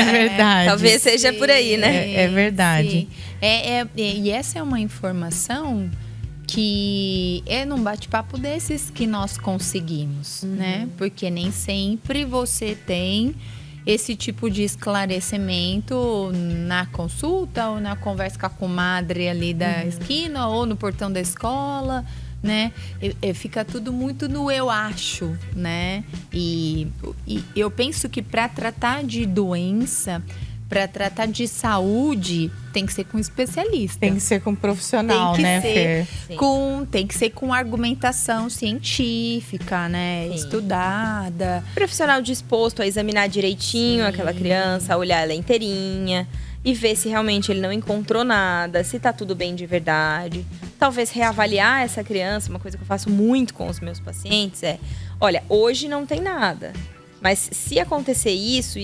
Speaker 2: verdade.
Speaker 5: Talvez seja por aí, né?
Speaker 2: É verdade.
Speaker 3: E essa é uma informação que é num bate-papo desses que nós conseguimos, né? Porque nem sempre você tem esse tipo de esclarecimento na consulta ou na conversa com a comadre ali da esquina ou no portão da escola, né? Fica tudo muito no eu acho, né? E eu penso que para tratar de doença, para tratar de saúde, tem que ser com um especialista.
Speaker 2: Tem que ser com um profissional, né, Fer?
Speaker 3: Tem que ser com argumentação científica, né?
Speaker 5: Sim.
Speaker 3: Estudada.
Speaker 5: Profissional disposto a examinar direitinho aquela criança, olhar ela inteirinha e ver se realmente ele não encontrou nada, se tá tudo bem de verdade. Talvez reavaliar essa criança. Uma coisa que eu faço muito com os meus pacientes é: olha, hoje não tem nada, mas se acontecer isso,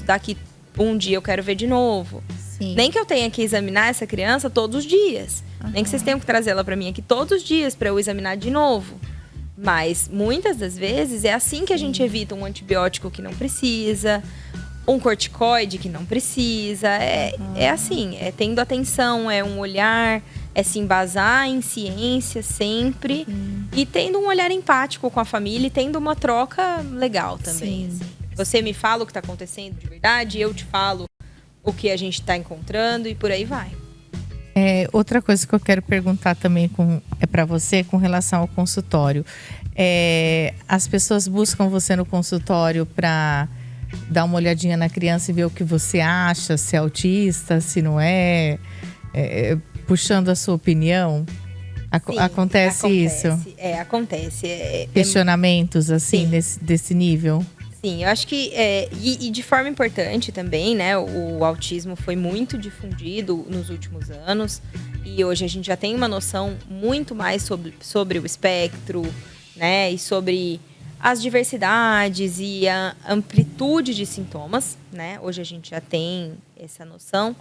Speaker 5: daqui um dia eu quero ver de novo.
Speaker 3: Sim.
Speaker 5: Nem que eu tenha que examinar essa criança todos os dias. Nem que vocês tenham que trazer ela para mim aqui todos os dias para eu examinar de novo. Mas muitas das vezes é assim que a gente evita um antibiótico que não precisa, um corticoide que não precisa. É assim, é tendo atenção, é um olhar, é se embasar em ciência sempre. E tendo um olhar empático com a família e tendo uma troca legal também. Assim. Você me fala o que está acontecendo de verdade, eu te falo o que a gente está encontrando e por aí vai.
Speaker 2: Outra coisa que eu quero perguntar também para você com relação ao consultório. As pessoas buscam você no consultório para dar uma olhadinha na criança e ver o que você acha, se é autista, se não é, puxando a sua opinião.
Speaker 5: Sim,
Speaker 2: acontece isso?
Speaker 5: Acontece.
Speaker 2: Questionamentos assim, desse nível?
Speaker 5: Sim, eu acho que, e de forma importante também, né, o autismo foi muito difundido nos últimos anos e hoje a gente já tem uma noção muito mais sobre o espectro, né, e sobre as diversidades e a amplitude de sintomas, né, hoje a gente já tem essa noção.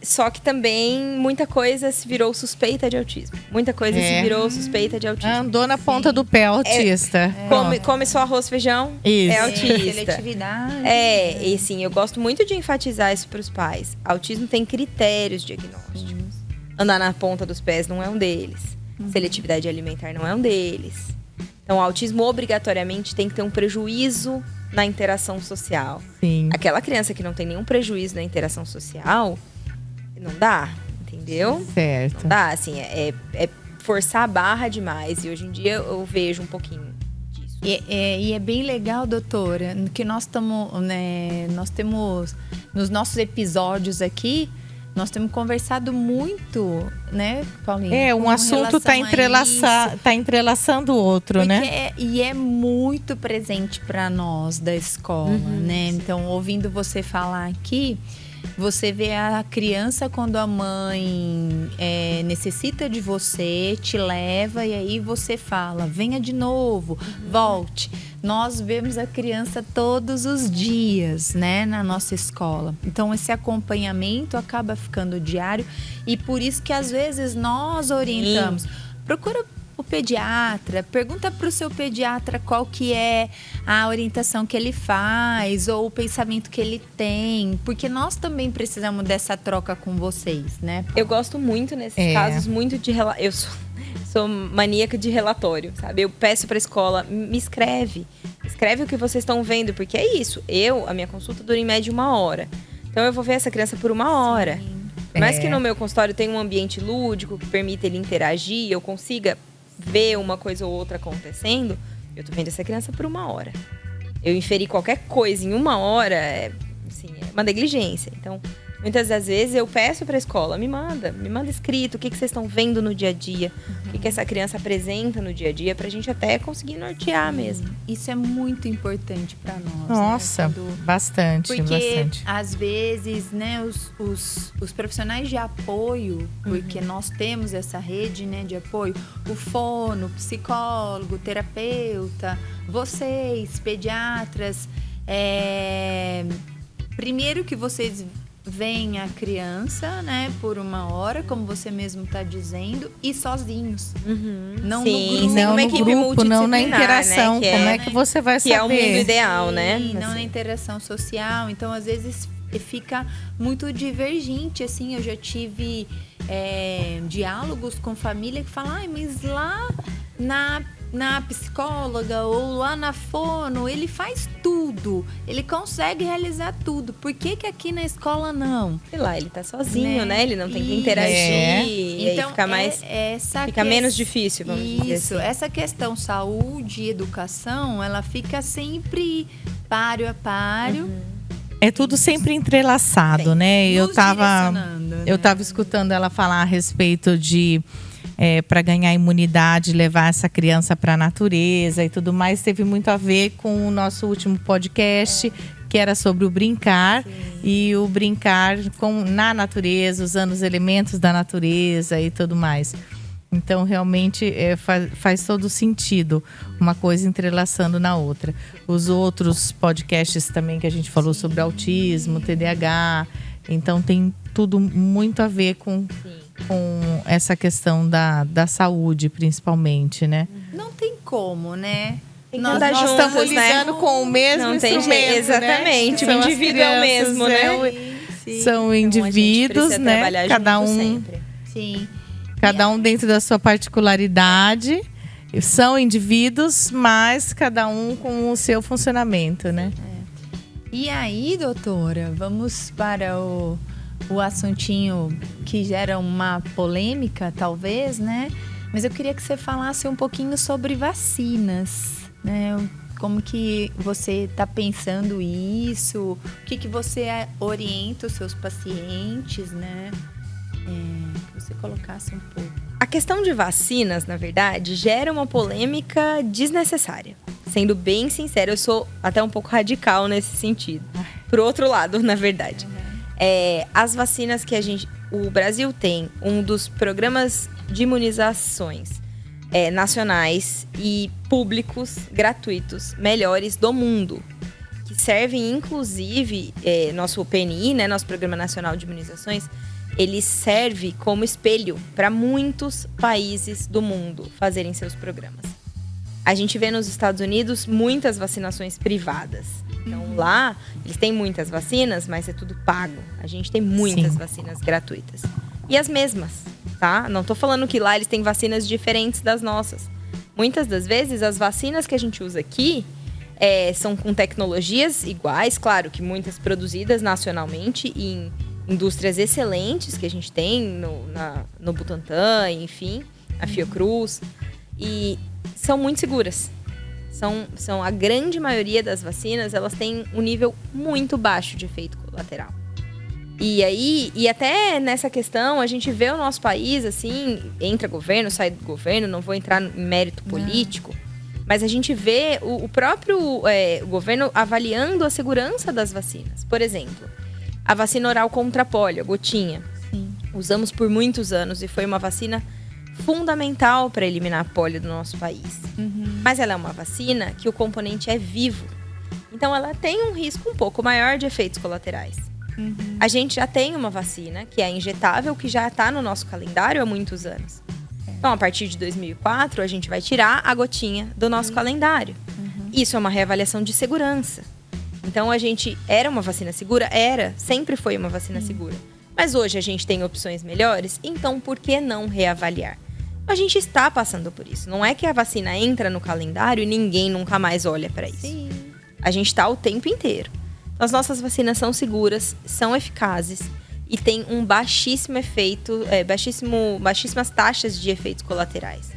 Speaker 5: Só que também muita coisa se virou suspeita de autismo. Muita coisa se virou suspeita de autismo.
Speaker 2: Andou na ponta do pé, autista.
Speaker 5: Come só arroz, feijão,
Speaker 2: isso.
Speaker 5: É autista.
Speaker 3: Seletividade.
Speaker 5: E sim, eu gosto muito de enfatizar isso para os pais. Autismo tem critérios diagnósticos. Andar na ponta dos pés não é um deles. Seletividade alimentar não é um deles. Então, o autismo obrigatoriamente tem que ter um prejuízo na interação social.
Speaker 2: Sim.
Speaker 5: Aquela criança que não tem nenhum prejuízo na interação social, não dá, entendeu?
Speaker 2: Certo.
Speaker 5: Não dá, assim, é forçar a barra demais. E hoje em dia eu vejo um pouquinho disso.
Speaker 3: E é bem legal, doutora, que nós estamos, né, nós temos, nos nossos episódios aqui, nós temos conversado muito, né, Paulinha?
Speaker 2: Um assunto está entrelaçando o outro, né?
Speaker 3: E é muito presente para nós da escola, né? Então, ouvindo você falar aqui, você vê a criança quando a mãe necessita de você, te leva e aí você fala, venha de novo, volte. Nós vemos a criança todos os dias, né, na nossa escola. Então, esse acompanhamento acaba ficando diário e por isso que às vezes nós orientamos. Procura o pediatra, pergunta para o seu pediatra qual que é a orientação que ele faz ou o pensamento que ele tem, porque nós também precisamos dessa troca com vocês, né?
Speaker 5: Eu gosto muito nesses casos, muito de eu sou maníaca de relatório, sabe? Eu peço para a escola, me escreve o que vocês estão vendo, porque é isso. A minha consulta dura em média 1 hora. Então eu vou ver essa criança por 1 hora. Mas que no meu consultório tem um ambiente lúdico que permite ele interagir, eu consiga ver uma coisa ou outra acontecendo, eu tô vendo essa criança por 1 hora. Eu inferir qualquer coisa em 1 hora é uma negligência. Então, Muitas das vezes eu peço para a escola, me manda escrito o que vocês estão vendo no dia a dia, o que essa criança apresenta no dia a dia, para a gente até conseguir nortear mesmo.
Speaker 3: Isso é muito importante para nós.
Speaker 2: Nossa,
Speaker 3: né?
Speaker 2: bastante,
Speaker 3: Porque,
Speaker 2: bastante.
Speaker 3: às vezes, né, os profissionais de apoio, porque nós temos essa rede, né, de apoio, o fono, o psicólogo, o terapeuta, vocês, pediatras, primeiro que vocês veem a criança, né, por uma hora, como você mesmo está dizendo, e sozinhos. Não
Speaker 5: Sim,
Speaker 3: no grupo.
Speaker 5: sem
Speaker 2: Não
Speaker 5: uma
Speaker 2: no
Speaker 5: equipe
Speaker 2: grupo, não na
Speaker 5: multidisciplinar,
Speaker 2: interação.
Speaker 5: né,
Speaker 2: Como é que você vai
Speaker 5: que
Speaker 2: saber?
Speaker 5: é o mundo ideal, né?
Speaker 3: Sim, não
Speaker 5: Assim.
Speaker 3: na interação social. Então, às vezes, fica muito divergente, assim. Eu já tive diálogos com família que falam, mas lá na psicóloga ou lá na fono, ele faz tudo. Ele consegue realizar tudo. Por que aqui na escola não?
Speaker 5: Sei lá, ele tá sozinho, né? Ele não tem que interagir. E
Speaker 3: Então,
Speaker 5: aí fica mais... Fica menos difícil, vamos dizer
Speaker 3: Isso,
Speaker 5: assim.
Speaker 3: essa questão saúde e educação, ela fica sempre páreo a páreo.
Speaker 2: É tudo sempre entrelaçado, né?
Speaker 3: Nos direcionando, né?
Speaker 2: Eu tava escutando ela falar a respeito de para ganhar imunidade, levar essa criança para a natureza e tudo mais. Teve muito a ver com o nosso último podcast, que era sobre o brincar. Sim. E o brincar na natureza, usando os elementos da natureza e tudo mais. Então, realmente, faz todo sentido uma coisa entrelaçando na outra. Os outros podcasts também que a gente falou sobre autismo, TDAH. Então, tem tudo muito a ver com essa questão da saúde, principalmente, né?
Speaker 3: Não tem como, né?
Speaker 2: Nós estamos lidando com o mesmo instrumento,
Speaker 5: né? Exatamente, o indivíduo é o mesmo, né?
Speaker 2: São indivíduos,
Speaker 5: então,
Speaker 2: né? Cada um...
Speaker 5: Sempre.
Speaker 3: Sim.
Speaker 2: Cada um dentro da sua particularidade. São indivíduos, mas cada um com o seu funcionamento, né?
Speaker 3: E aí, doutora, vamos para o assuntinho que gera uma polêmica, talvez, né? Mas eu queria que você falasse um pouquinho sobre vacinas, né? Como que você está pensando isso? O que você orienta os seus pacientes, né? Que você colocasse um pouco.
Speaker 5: A questão de vacinas, na verdade, gera uma polêmica desnecessária. Sendo bem sincera, eu sou até um pouco radical nesse sentido. Pro outro lado, na verdade. As vacinas que o Brasil tem, um dos programas de imunizações nacionais e públicos, gratuitos, melhores do mundo. Que servem, inclusive, nosso PNI, né, nosso Programa Nacional de Imunizações, ele serve como espelho para muitos países do mundo fazerem seus programas. A gente vê nos Estados Unidos muitas vacinações privadas. Então, lá, eles têm muitas vacinas, mas é tudo pago. A gente tem muitas vacinas gratuitas. E as mesmas, tá? Não tô falando que lá eles têm vacinas diferentes das nossas. Muitas das vezes, as vacinas que a gente usa aqui são com tecnologias iguais, claro que muitas produzidas nacionalmente em indústrias excelentes que a gente tem no Butantan, enfim, a Fiocruz. E são muito seguras. São a grande maioria das vacinas, elas têm um nível muito baixo de efeito colateral. E até nessa questão, a gente vê o nosso país, assim, entra governo, sai do governo, não vou entrar em mérito político, mas a gente vê o próprio governo avaliando a segurança das vacinas. Por exemplo, a vacina oral contra pólio, a gotinha.
Speaker 3: Sim.
Speaker 5: Usamos por muitos anos e foi uma vacina fundamental para eliminar a pólio do nosso país. Mas ela é uma vacina que o componente é vivo. Então, ela tem um risco um pouco maior de efeitos colaterais. A gente já tem uma vacina, que é injetável, que já está no nosso calendário há muitos anos. Então, a partir de 2004, a gente vai tirar a gotinha do nosso calendário. Isso é uma reavaliação de segurança. Então, era uma vacina segura? Sempre foi uma vacina segura. Mas hoje a gente tem opções melhores, então por que não reavaliar? A gente está passando por isso. Não é que a vacina entra no calendário e ninguém nunca mais olha para isso.
Speaker 3: Sim.
Speaker 5: A gente está o tempo inteiro. Então, as nossas vacinas são seguras, são eficazes e têm um baixíssimo efeito, baixíssimas taxas de efeitos colaterais.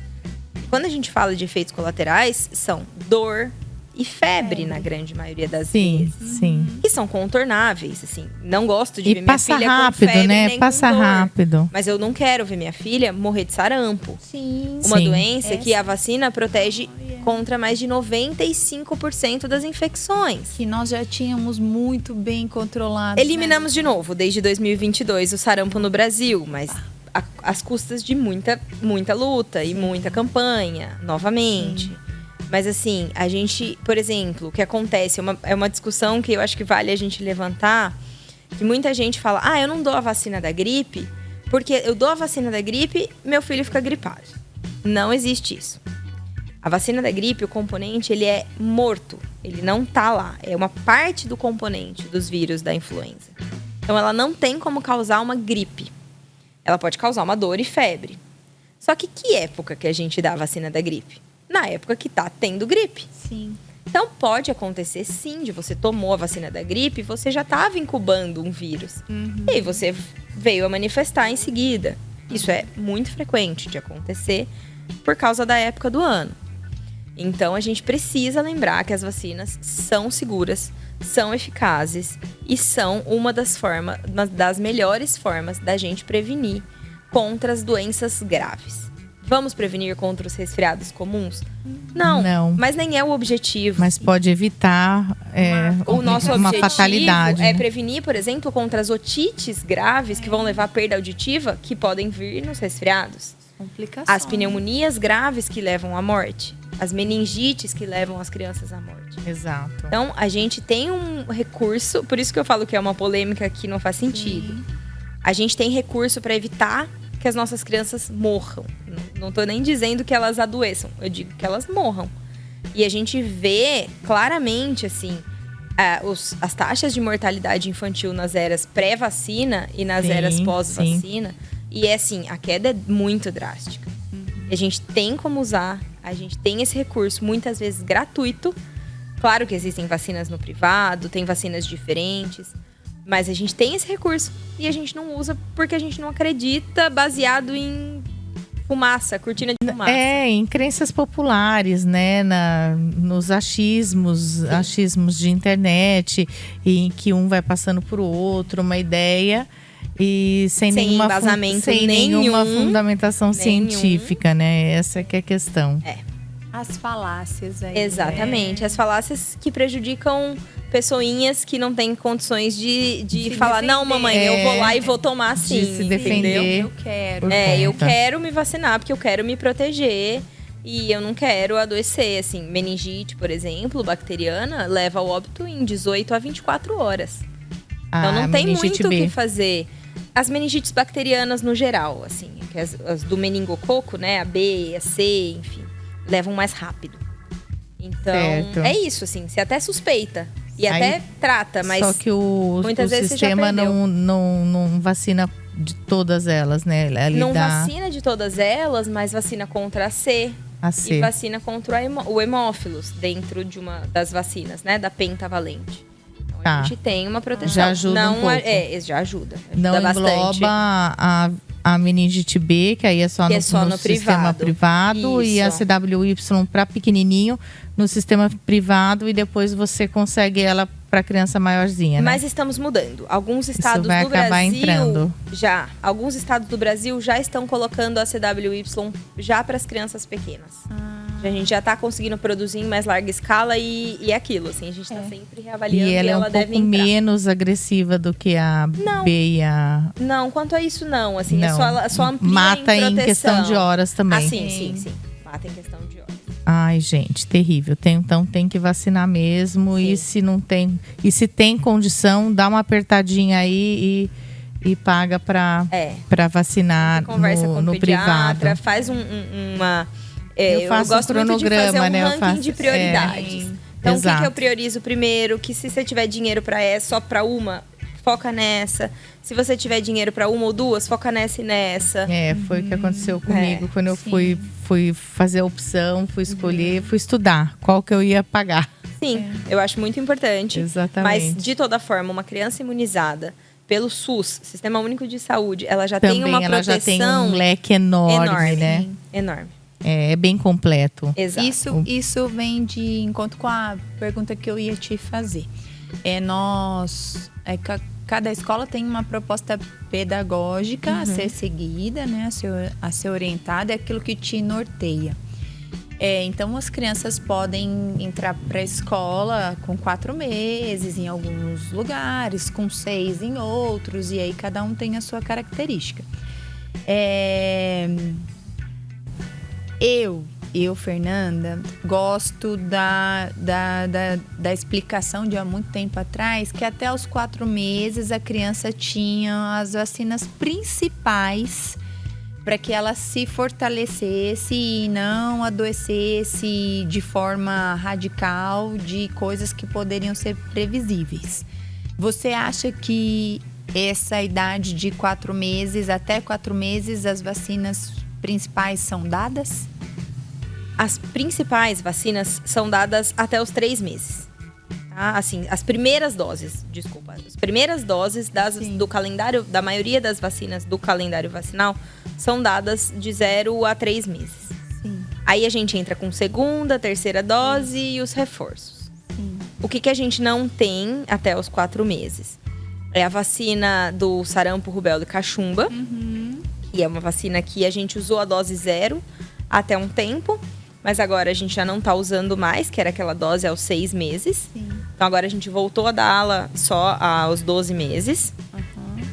Speaker 5: E quando a gente fala de efeitos colaterais, são dor, e febre na grande maioria das
Speaker 2: Sim,
Speaker 5: vezes.
Speaker 2: sim.
Speaker 5: Que são contornáveis, assim. Não gosto de
Speaker 2: E
Speaker 5: ver minha
Speaker 2: passa
Speaker 5: filha
Speaker 2: rápido,
Speaker 5: com febre
Speaker 2: né?
Speaker 5: nem
Speaker 2: Passa
Speaker 5: com dor.
Speaker 2: rápido.
Speaker 5: Mas eu não quero ver minha filha morrer de sarampo.
Speaker 3: Sim.
Speaker 5: Uma
Speaker 2: Sim.
Speaker 5: doença que a vacina protege contra mais de 95% das infecções.
Speaker 3: Que nós já tínhamos muito bem controlado.
Speaker 5: Eliminamos de novo, desde 2022, o sarampo no Brasil, mas às custas de muita luta e muita campanha, novamente. Mas assim, a gente, por exemplo, o que acontece é uma discussão que eu acho que vale a gente levantar, que muita gente fala, eu não dou a vacina da gripe, porque eu dou a vacina da gripe, meu filho fica gripado. Não existe isso. A vacina da gripe, o componente, ele é morto. Ele não tá lá. É uma parte do componente dos vírus da influenza. Então, ela não tem como causar uma gripe. Ela pode causar uma dor e febre. Só que época que a gente dá a vacina da gripe? Na época que tá tendo gripe.
Speaker 3: Sim.
Speaker 5: Então, pode acontecer, sim, de você tomou a vacina da gripe e você já estava incubando um vírus. E aí você veio a manifestar em seguida. Isso é muito frequente de acontecer por causa da época do ano. Então, a gente precisa lembrar que as vacinas são seguras, são eficazes e são uma das melhores formas da gente prevenir contra as doenças graves. Vamos prevenir contra os resfriados comuns? Não. Mas nem é o objetivo.
Speaker 2: Mas pode evitar
Speaker 5: O nosso
Speaker 2: uma
Speaker 5: objetivo
Speaker 2: fatalidade.
Speaker 5: é
Speaker 2: né?
Speaker 5: prevenir, por exemplo, contra as otites graves que vão levar à perda auditiva, que podem vir nos resfriados.
Speaker 3: Complicações.
Speaker 5: As pneumonias graves que levam à morte. As meningites que levam as crianças à morte.
Speaker 2: Exato.
Speaker 5: Então, a gente tem um recurso, por isso que eu falo que é uma polêmica que não faz sentido. A gente tem recurso para evitar que as nossas crianças morram. Não tô nem dizendo que elas adoeçam, eu digo que elas morram. E a gente vê claramente, assim, as taxas de mortalidade infantil nas eras pré-vacina e nas eras pós-vacina. E assim, a queda é muito drástica. A gente tem como usar, a gente tem esse recurso, muitas vezes gratuito. Claro que existem vacinas no privado, tem vacinas diferentes. Mas a gente tem esse recurso e a gente não usa porque a gente não acredita, baseado em fumaça, cortina de fumaça.
Speaker 2: Em crenças populares, né? Nos achismos de internet, em que um vai passando por outro, uma ideia, e sem
Speaker 5: embasamento
Speaker 2: nenhuma
Speaker 5: nenhum,
Speaker 2: fundamentação científica, né? Essa que é a questão.
Speaker 3: As falácias aí.
Speaker 5: Exatamente. As falácias que prejudicam pessoinhas que não têm condições de falar,
Speaker 3: defender.
Speaker 5: não, mamãe, eu vou lá e vou tomar assim.
Speaker 2: De se defender.
Speaker 5: Entendeu?
Speaker 3: Eu quero.
Speaker 2: Por
Speaker 5: Eu
Speaker 2: conta.
Speaker 5: quero me vacinar porque eu quero me proteger e eu não quero adoecer. Assim, meningite, por exemplo, bacteriana, leva ao óbito em 18 a 24 horas. Então não tem muito o que fazer. As meningites bacterianas no geral, assim, que as do meningococo, né, a B, a C, enfim, levam mais rápido. Então,
Speaker 2: Certo.
Speaker 5: é isso, assim, você até suspeita e
Speaker 2: Aí,
Speaker 5: até trata, mas
Speaker 2: só que o
Speaker 5: muitas vezes você já
Speaker 2: sistema
Speaker 5: perdeu.
Speaker 2: não vacina de todas elas, né? Ele
Speaker 5: não
Speaker 2: dá
Speaker 5: vacina de todas elas, mas vacina contra a C.
Speaker 2: a
Speaker 5: E
Speaker 2: C.
Speaker 5: vacina contra o hemófilos dentro de uma das vacinas, né? Da pentavalente. Então,
Speaker 2: Tá.
Speaker 5: a gente tem uma proteção.
Speaker 2: Já ajuda
Speaker 5: não,
Speaker 2: um pouco.
Speaker 5: Já ajuda.
Speaker 2: Não
Speaker 5: Ajuda
Speaker 2: engloba
Speaker 5: bastante.
Speaker 2: a meningite B, que aí é só
Speaker 5: Que
Speaker 2: no,
Speaker 5: é só no
Speaker 2: sistema privado, e a
Speaker 5: Isso.
Speaker 2: CWY para pequenininho no sistema privado, e depois você consegue ela para criança maiorzinha, né?
Speaker 5: Mas estamos mudando. Alguns estados
Speaker 2: vai
Speaker 5: do
Speaker 2: acabar
Speaker 5: Brasil
Speaker 2: entrando.
Speaker 5: alguns estados do Brasil já estão colocando a CWY já para as crianças pequenas. A gente já está conseguindo produzir em mais larga escala e é aquilo, assim, a gente está sempre reavaliando
Speaker 2: E ela é um
Speaker 5: deve
Speaker 2: pouco
Speaker 5: entrar.
Speaker 2: menos agressiva do que a
Speaker 5: Não.
Speaker 2: B e a...
Speaker 5: Não, quanto a isso não, assim,
Speaker 2: Não.
Speaker 5: é só amplia
Speaker 2: Mata
Speaker 5: em
Speaker 2: em
Speaker 5: proteção.
Speaker 2: questão de horas também.
Speaker 5: Ah, sim. Mata em questão de horas.
Speaker 2: Ai, gente, terrível. Então tem que vacinar mesmo.
Speaker 5: Sim.
Speaker 2: E se não tem, e se tem condição, dá uma apertadinha aí e paga para vacinar
Speaker 5: Conversa com o
Speaker 2: no
Speaker 5: pediatra,
Speaker 2: privado.
Speaker 5: faz uma
Speaker 2: Eu faço um
Speaker 5: gosto muito de fazer
Speaker 2: cronograma,
Speaker 5: um
Speaker 2: né? Eu
Speaker 5: ranking
Speaker 2: faço-
Speaker 5: de prioridades. Então, o que
Speaker 2: Exato.
Speaker 5: eu priorizo primeiro? Que se você tiver dinheiro para só para uma, foca nessa. Se você tiver dinheiro para uma ou duas, foca nessa e nessa.
Speaker 2: Foi o que aconteceu comigo quando eu fui fazer a opção, fui escolher, fui estudar qual que eu ia pagar.
Speaker 5: Sim, eu acho muito importante.
Speaker 2: Exatamente.
Speaker 5: Mas, de toda forma, uma criança imunizada pelo SUS, Sistema Único de Saúde, ela já
Speaker 2: Também
Speaker 5: tem uma
Speaker 2: ela
Speaker 5: proteção
Speaker 2: já tem um leque enorme, né?
Speaker 5: Enorme.
Speaker 2: É bem completo.
Speaker 5: Exato.
Speaker 3: Isso vem de encontro com a pergunta que eu ia te fazer. Cada escola tem uma proposta pedagógica a ser seguida, né, a ser orientada, é aquilo que te norteia. Então, as crianças podem entrar para a escola com 4 meses em alguns lugares, com 6 em outros, e aí cada um tem a sua característica. Eu, Fernanda, gosto da explicação de há muito tempo atrás, que até os 4 meses a criança tinha as vacinas principais para que ela se fortalecesse e não adoecesse de forma radical de coisas que poderiam ser previsíveis. Você acha que essa idade de 4 meses, até 4 meses, as vacinas principais são dadas?
Speaker 5: As principais vacinas são dadas até os 3 meses. Tá? Assim, as primeiras doses, as primeiras doses do calendário, da maioria das vacinas do calendário vacinal, são dadas de 0 a 3 meses.
Speaker 3: Sim.
Speaker 5: Aí a gente entra com segunda, terceira dose e os reforços.
Speaker 3: Sim.
Speaker 5: O que a gente não tem até os 4 meses? É a vacina do sarampo, rubéola e cachumba. E é uma vacina que a gente usou a dose 0 até um tempo, mas agora a gente já não está usando mais, que era aquela dose aos 6 meses.
Speaker 3: Sim.
Speaker 5: Então agora a gente voltou a dá-la só aos 12 meses.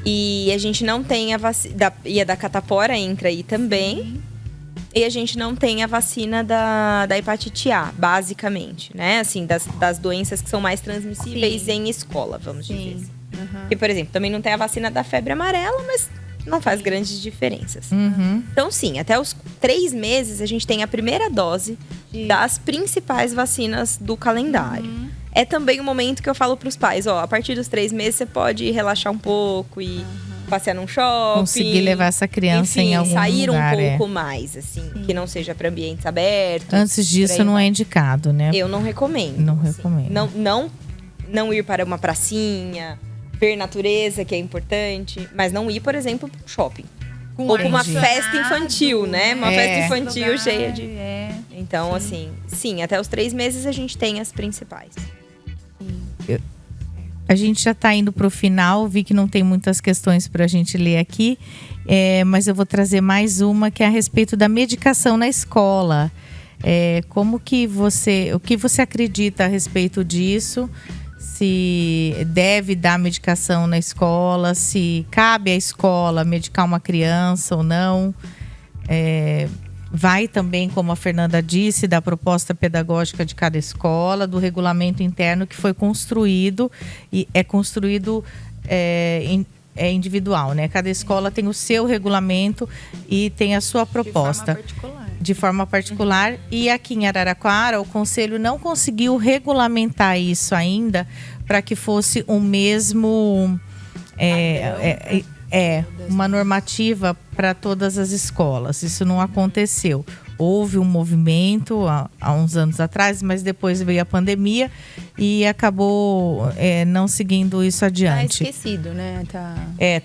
Speaker 5: E a gente não tem a vacina. E a da catapora entra aí também.
Speaker 3: Sim.
Speaker 5: E a gente não tem a vacina da hepatite A, basicamente, né? Assim, das doenças que são mais transmissíveis em escola, vamos dizer assim. E, por exemplo, também não tem a vacina da febre amarela, mas não faz grandes diferenças. Então, sim, até os 3 meses a gente tem a primeira dose das principais vacinas do calendário. É também o momento que eu falo para os pais, a partir dos 3 meses você pode relaxar um pouco e passear num shopping.
Speaker 2: Conseguir levar essa criança em algum
Speaker 5: sair
Speaker 2: lugar,
Speaker 5: um pouco mais, assim, que não seja para ambientes abertos.
Speaker 2: Antes disso não é indicado, né?
Speaker 5: Eu não recomendo.
Speaker 2: Não
Speaker 5: assim.
Speaker 2: recomendo.
Speaker 5: Não ir para uma pracinha, ver natureza, que é importante, mas não ir, por exemplo, para um shopping. Ou para uma festa infantil, né? Uma festa infantil cheia de... Então, assim, sim, até os 3 meses a gente tem as principais.
Speaker 2: A gente já está indo para o final, vi que não tem muitas questões para a gente ler aqui, mas eu vou trazer mais uma que é a respeito da medicação na escola. O que você acredita a respeito disso? Se deve dar medicação na escola, se cabe à escola medicar uma criança ou não. Vai também, como a Fernanda disse, da proposta pedagógica de cada escola, do regulamento interno que foi construído e é construído individual, né? Cada escola tem o seu regulamento e tem a sua proposta. De forma particular. E aqui em Araraquara, o Conselho não conseguiu regulamentar isso ainda para que fosse o mesmo... uma normativa para todas as escolas. Isso não aconteceu. Houve um movimento há uns anos atrás, mas depois veio a pandemia e acabou não seguindo isso adiante.
Speaker 3: Tá esquecido, né?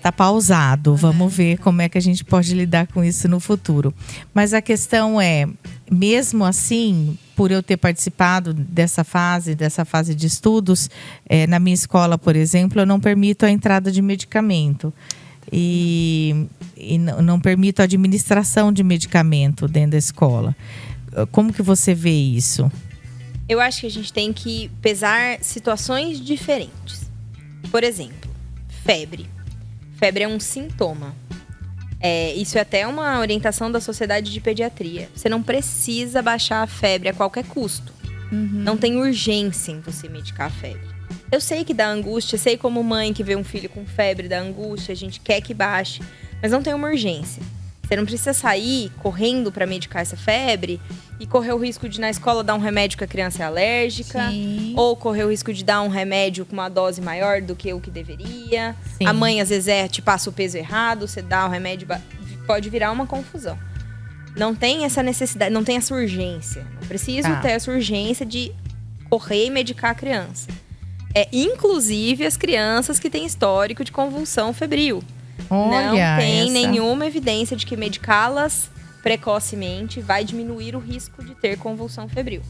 Speaker 2: Tá pausado. Vamos ver como é que a gente pode lidar com isso no futuro. Mas a questão é, mesmo assim, por eu ter participado dessa fase de estudos, na minha escola, por exemplo, eu não permito a entrada de medicamento. E não permito a administração de medicamento dentro da escola. Como que você vê isso?
Speaker 5: Eu acho que a gente tem que pesar situações diferentes. Por exemplo, febre. Febre é um sintoma. Isso é até uma orientação da Sociedade de Pediatria. Você não precisa baixar a febre a qualquer custo. Não tem urgência em você medicar a febre. Eu sei que dá angústia, sei como mãe que vê um filho com febre, dá angústia, a gente quer que baixe, mas não tem uma urgência. Você não precisa sair correndo para medicar essa febre e correr o risco de na escola dar um remédio que a criança é alérgica.
Speaker 3: Sim.
Speaker 5: Ou correr o risco de dar um remédio com uma dose maior do que o que deveria.
Speaker 2: Sim.
Speaker 5: A mãe às vezes te passa o peso errado, você dá o remédio, pode virar uma confusão. Não tem essa necessidade, não tem essa urgência. Não preciso ter essa urgência de correr e medicar a criança. Inclusive as crianças que têm histórico de convulsão febril.
Speaker 2: Olha,
Speaker 5: não tem nenhuma evidência de que medicá-las precocemente, vai diminuir o risco de ter convulsão febril.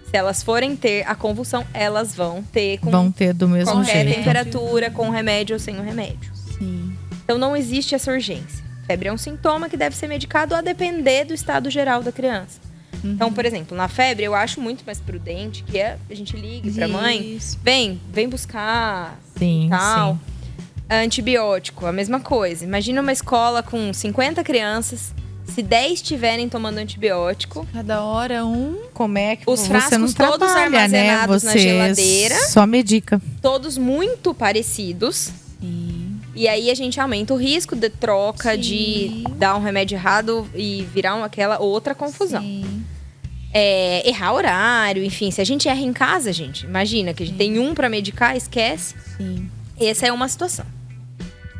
Speaker 5: Se elas forem ter a convulsão, elas vão ter
Speaker 2: Vão ter do mesmo
Speaker 5: qualquer
Speaker 2: jeito.
Speaker 5: temperatura, com remédio ou sem o remédio.
Speaker 3: Sim.
Speaker 5: Então não existe essa urgência. Febre é um sintoma que deve ser medicado a depender do estado geral da criança. Então, por exemplo, na febre, eu acho muito mais prudente que a gente ligue pra mãe.
Speaker 3: Isso.
Speaker 5: Vem buscar
Speaker 2: Sim,
Speaker 5: tal.
Speaker 2: sim.
Speaker 5: Antibiótico, a mesma coisa. Imagina uma escola com 50 crianças, se 10 estiverem tomando antibiótico,
Speaker 3: Cada hora
Speaker 2: Como é que
Speaker 5: Os
Speaker 2: você
Speaker 5: frascos
Speaker 2: não
Speaker 5: todos
Speaker 2: trabalha, né?
Speaker 5: armazenados na
Speaker 2: Você
Speaker 5: geladeira.
Speaker 2: só medica.
Speaker 5: todos muito parecidos.
Speaker 3: Sim.
Speaker 5: E aí a gente aumenta o risco de troca,
Speaker 3: Sim.
Speaker 5: de dar um remédio errado e virar aquela outra confusão.
Speaker 3: Sim.
Speaker 5: Errar horário, enfim. Se a gente erra em casa, gente, imagina que a gente tem um pra medicar, esquece.
Speaker 3: Sim.
Speaker 5: Essa é uma situação.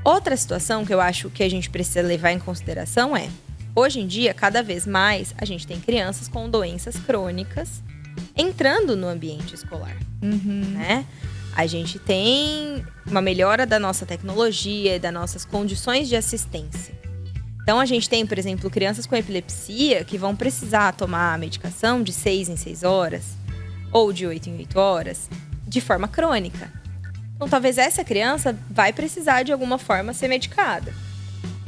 Speaker 5: Outra situação que eu acho que a gente precisa levar em consideração é: hoje em dia, cada vez mais, a gente tem crianças com doenças crônicas entrando no ambiente escolar, né? A gente tem uma melhora da nossa tecnologia e das nossas condições de assistência. Então, a gente tem, por exemplo, crianças com epilepsia que vão precisar tomar a medicação de 6 em 6 horas ou de 8 em 8 horas de forma crônica. Então, talvez essa criança vai precisar, de alguma forma, ser medicada.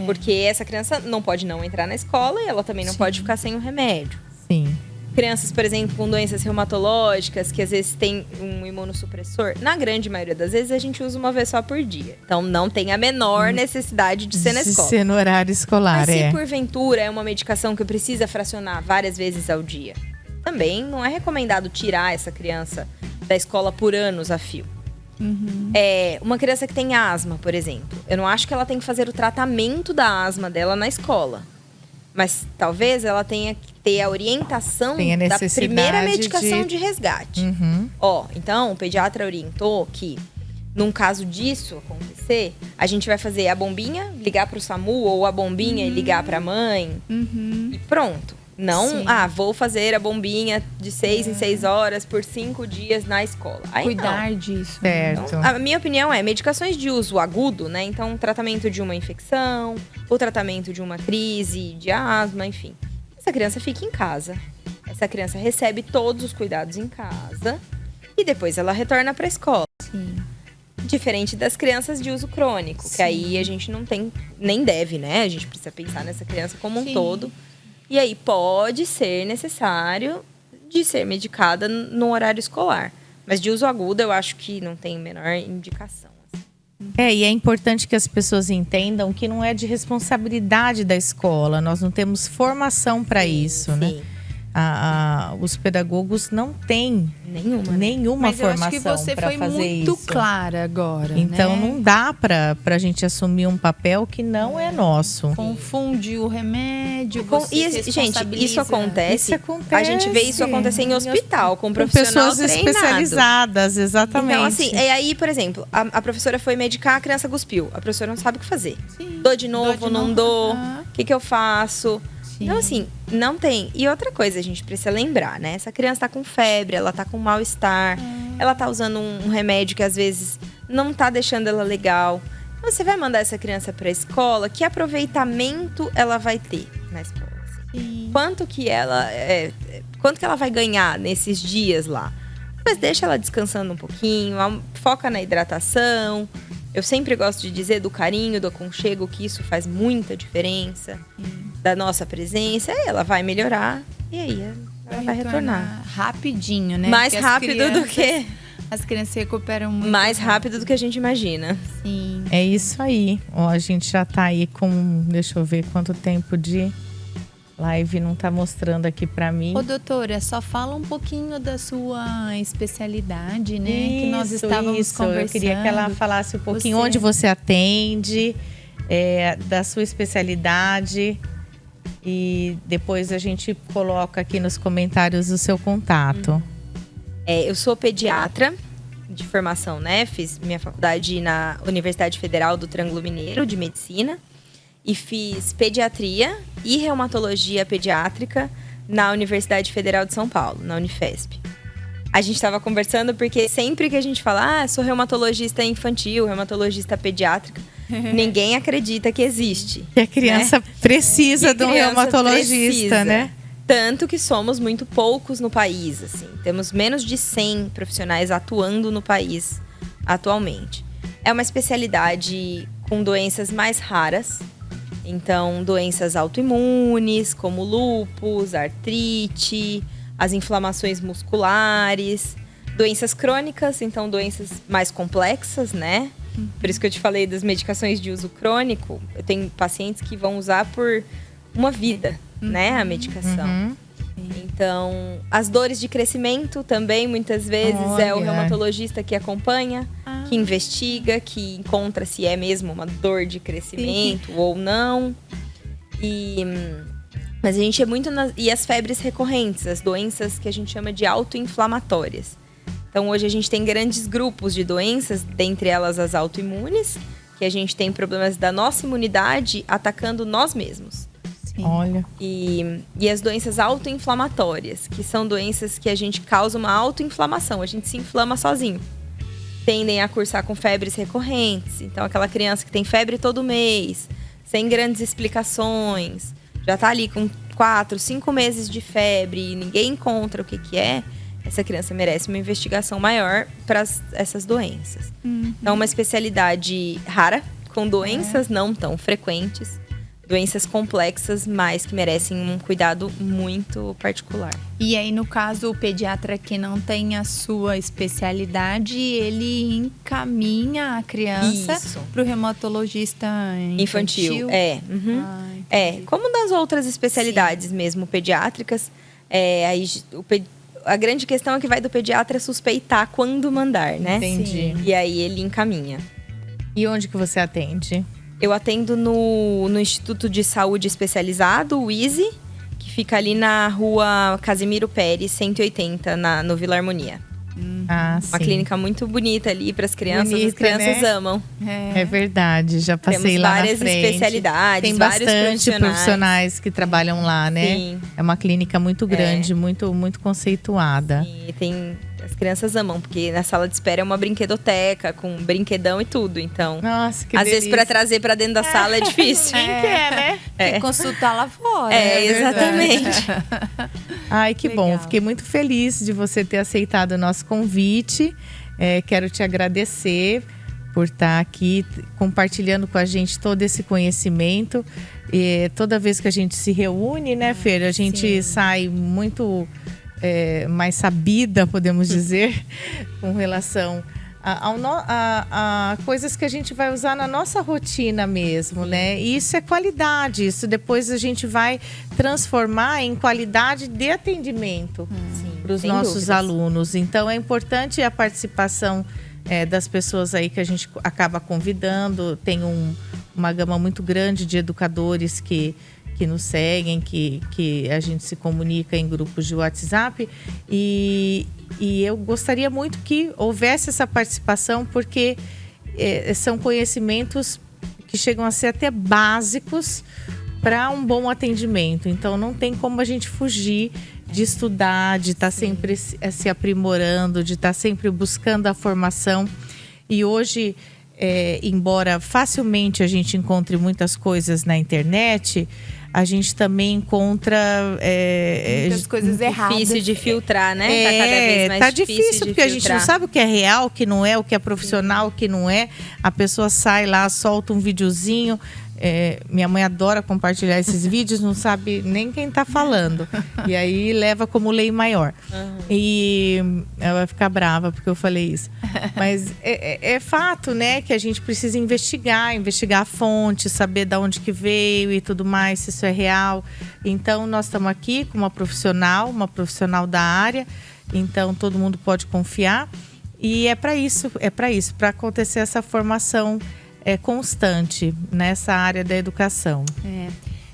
Speaker 5: Porque essa criança não pode não entrar na escola e ela também não pode ficar sem o remédio.
Speaker 2: Sim.
Speaker 5: Crianças, por exemplo, com doenças reumatológicas, que às vezes tem um imunossupressor, na grande maioria das vezes a gente usa uma vez só por dia. Então não tem a menor necessidade de ser na escola.
Speaker 2: Ser no horário escolar,
Speaker 5: Mas se porventura é uma medicação que precisa fracionar várias vezes ao dia, também não é recomendado tirar essa criança da escola por anos a fio. Uma criança que tem asma, por exemplo, eu não acho que ela tem que fazer o tratamento da asma dela na escola. Mas talvez ela tenha que ter a orientação
Speaker 2: Tem a
Speaker 5: da
Speaker 2: necessidade
Speaker 5: primeira medicação
Speaker 2: de-
Speaker 5: de resgate.
Speaker 2: Uhum.
Speaker 5: Então o pediatra orientou que, num caso disso acontecer, a gente vai fazer a bombinha, ligar pro SAMU, ou a bombinha e ligar pra mãe. E pronto. Não,
Speaker 3: Sim.
Speaker 5: vou fazer a bombinha de 6 em 6 horas por 5 dias na escola. Aí não.
Speaker 3: Cuidar disso. né?
Speaker 2: Certo.
Speaker 5: A minha opinião é medicações de uso agudo, né? Então, tratamento de uma infecção, o tratamento de uma crise de asma, enfim. Essa criança fica em casa. Essa criança recebe todos os cuidados em casa e depois ela retorna para a escola.
Speaker 3: Sim.
Speaker 5: Diferente das crianças de uso crônico, que aí a gente não tem, nem deve, né? A gente precisa pensar nessa criança como um
Speaker 3: Sim.
Speaker 5: todo. E aí pode ser necessário de ser medicada no horário escolar. Mas de uso agudo, eu acho que não tem menor indicação.
Speaker 2: E é importante que as pessoas entendam que não é de responsabilidade da escola. Nós não temos formação para isso, né?
Speaker 5: Sim.
Speaker 2: Os pedagogos não têm
Speaker 5: Nenhuma.
Speaker 2: nenhuma
Speaker 3: Mas eu acho que
Speaker 2: formação
Speaker 3: você
Speaker 2: para
Speaker 3: foi
Speaker 2: fazer
Speaker 3: muito
Speaker 2: isso.
Speaker 3: clara agora.
Speaker 2: Então
Speaker 3: né?
Speaker 2: não dá para a gente assumir um papel que não é nosso.
Speaker 3: Confunde o remédio. Você
Speaker 5: Gente,
Speaker 3: responsabiliza.
Speaker 5: isso acontece.
Speaker 2: Isso acontece.
Speaker 5: A gente vê isso acontecer em hospital, com um
Speaker 2: Com
Speaker 5: profissional
Speaker 2: pessoas
Speaker 5: treinado.
Speaker 2: especializadas, exatamente.
Speaker 5: Então, assim, e aí, por exemplo, a professora foi medicar, a criança cuspiu. A professora não sabe o que fazer.
Speaker 3: Sim.
Speaker 5: Dou de novo,
Speaker 3: Dou de
Speaker 5: não
Speaker 3: novo.
Speaker 5: dou?
Speaker 3: Ah.
Speaker 5: O que eu faço?
Speaker 3: Sim.
Speaker 5: Então, assim, não tem. E outra coisa, a gente precisa lembrar, né? Essa criança tá com febre, ela tá com mal-estar, ela tá usando um remédio que às vezes não tá deixando ela legal. Então, você vai mandar essa criança pra escola, que aproveitamento ela vai ter na escola? Assim?
Speaker 3: Sim.
Speaker 5: Quanto que ela vai ganhar nesses dias lá? Mas deixa ela descansando um pouquinho, foca na hidratação. Eu sempre gosto de dizer do carinho, do aconchego, que isso faz muita diferença. Da nossa presença, aí ela vai melhorar e aí ela vai retornar.
Speaker 3: Rapidinho, né?
Speaker 5: Mais
Speaker 3: Porque as
Speaker 5: rápido do
Speaker 3: crianças-
Speaker 5: que
Speaker 3: As crianças se recuperam muito.
Speaker 5: mais rápido do que a gente imagina.
Speaker 3: Sim.
Speaker 2: É isso aí. Ó, a gente já tá aí com, deixa eu ver quanto tempo de live, não tá mostrando aqui para mim.
Speaker 3: Ô, doutora, só fala um pouquinho da sua especialidade, né? Que nós
Speaker 2: Isso,
Speaker 3: estávamos
Speaker 2: isso.
Speaker 3: conversando.
Speaker 2: Eu queria que ela falasse um pouquinho
Speaker 3: Você-
Speaker 2: onde você atende, da sua especialidade. E depois a gente coloca aqui nos comentários o seu contato.
Speaker 5: Eu sou pediatra de formação, né? Fiz minha faculdade na Universidade Federal do Triângulo Mineiro de Medicina e fiz pediatria e reumatologia pediátrica na Universidade Federal de São Paulo, na Unifesp. A gente estava conversando porque sempre que a gente fala, sou reumatologista infantil, reumatologista pediátrica, ninguém acredita que existe.
Speaker 2: E a criança precisa de um
Speaker 5: criança
Speaker 2: reumatologista,
Speaker 5: precisa.
Speaker 2: né?
Speaker 5: Tanto que somos muito poucos no país, assim. Temos menos de 100 profissionais atuando no país atualmente. É uma especialidade com doenças mais raras. Então, doenças autoimunes, como lúpus, artrite, as inflamações musculares, doenças crônicas, então doenças mais complexas, né? Por isso que eu te falei das medicações de uso crônico. Eu tenho pacientes que vão usar por uma vida, né, a medicação. Então, as dores de crescimento também, muitas vezes, é o
Speaker 2: Olha.
Speaker 5: reumatologista que acompanha, que investiga, que encontra se é mesmo uma dor de crescimento ou não. Mas a gente é muito... E as febres recorrentes, as doenças que a gente chama de autoinflamatórias. Então, hoje a gente tem grandes grupos de doenças, dentre elas as autoimunes, que a gente tem problemas da nossa imunidade atacando nós mesmos.
Speaker 2: Olha.
Speaker 5: E as doenças autoinflamatórias, que são doenças que a gente causa uma autoinflamação, a gente se inflama sozinho. Tendem a cursar com febres recorrentes. Então, aquela criança que tem febre todo mês, sem grandes explicações, já tá ali com 4, 5 meses de febre e ninguém encontra o que é, essa criança merece uma investigação maior para essas doenças. Então, uma especialidade rara, com doenças não tão frequentes, doenças complexas, mas que merecem um cuidado muito particular.
Speaker 3: E aí, no caso, o pediatra que não tem a sua especialidade, ele encaminha a criança para o reumatologista infantil.
Speaker 5: Como das outras especialidades mesmo pediátricas, a grande questão é que vai do pediatra suspeitar quando mandar, né?
Speaker 2: Entendi.
Speaker 5: E aí ele encaminha.
Speaker 2: E onde que você atende?
Speaker 5: Eu atendo no Instituto de Saúde Especializado, o ISE, que fica ali na rua Casimiro Pérez, 180, no Vila Harmonia. Uma clínica muito bonita ali para as crianças.
Speaker 2: Bonita,
Speaker 5: as crianças
Speaker 2: né?
Speaker 5: amam.
Speaker 2: É verdade, já passei
Speaker 5: Temos
Speaker 2: lá
Speaker 5: várias
Speaker 2: na frente.
Speaker 5: especialidades,
Speaker 2: Tem
Speaker 5: vários
Speaker 2: bastante profissionais que trabalham lá, né?
Speaker 5: Sim.
Speaker 2: É uma clínica muito grande, muito conceituada.
Speaker 5: E as crianças amam, porque na sala de espera é uma brinquedoteca, com brinquedão e tudo. Então,
Speaker 2: Nossa, que
Speaker 5: às
Speaker 2: delícia.
Speaker 5: vezes para trazer para dentro da sala é difícil.
Speaker 2: Quem quer, né?
Speaker 3: Tem que consultar lá fora.
Speaker 5: Exatamente.
Speaker 2: Ai, que bom.
Speaker 3: Legal.
Speaker 2: Fiquei muito feliz de você ter aceitado o nosso convite. Quero te agradecer por estar aqui compartilhando com a gente todo esse conhecimento. Toda vez que a gente se reúne, né, Fer? A gente sai muito mais sabida, podemos dizer, com relação a coisas que a gente vai usar na nossa rotina mesmo, né? E isso é qualidade, isso depois a gente vai transformar em qualidade de atendimento para os
Speaker 5: sem
Speaker 2: nossos
Speaker 5: dúvidas.
Speaker 2: alunos. Então é importante a participação das pessoas aí que a gente acaba convidando. Tem uma gama muito grande de educadores que nos seguem, que a gente se comunica em grupos de WhatsApp e eu gostaria muito que houvesse essa participação, porque são conhecimentos que chegam a ser até básicos para um bom atendimento. Então, não tem como a gente fugir de estudar, de estar sempre se aprimorando, de estar sempre buscando a formação. E hoje, embora facilmente a gente encontre muitas coisas na internet, a gente também encontra
Speaker 3: muitas coisas erradas.
Speaker 5: Difícil de filtrar, né? Tá cada vez mais
Speaker 2: tá difícil porque
Speaker 5: de
Speaker 2: a gente não sabe o que é real, o que não é, o que é profissional, o que não é. A pessoa sai lá, solta um videozinho. Minha mãe adora compartilhar esses vídeos, não sabe nem quem tá falando. E aí leva como lei maior. E ela vai ficar brava porque eu falei isso. Mas é fato, né, que a gente precisa investigar a fonte, saber de onde que veio e tudo mais, se isso é real. Então, nós estamos aqui com uma profissional da área. Então, todo mundo pode confiar. E é para isso, para acontecer essa formação constante nessa área da educação.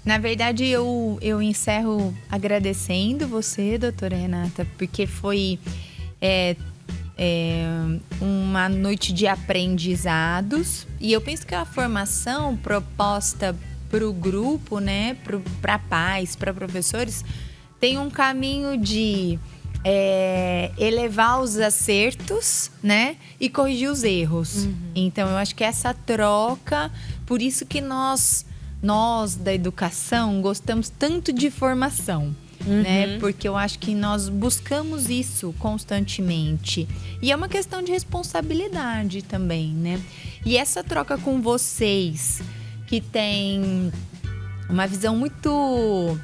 Speaker 3: Na verdade, eu encerro agradecendo você, doutora Renata, porque foi uma noite de aprendizados. E eu penso que a formação proposta para o grupo, né, para pais, para professores, tem um caminho de elevar os acertos, né? E corrigir os erros. Então, eu acho que essa troca, por isso que nós da educação gostamos tanto de formação. Né? Porque eu acho que nós buscamos isso constantemente. E é uma questão de responsabilidade também, né? E essa troca com vocês, que tem uma visão muito,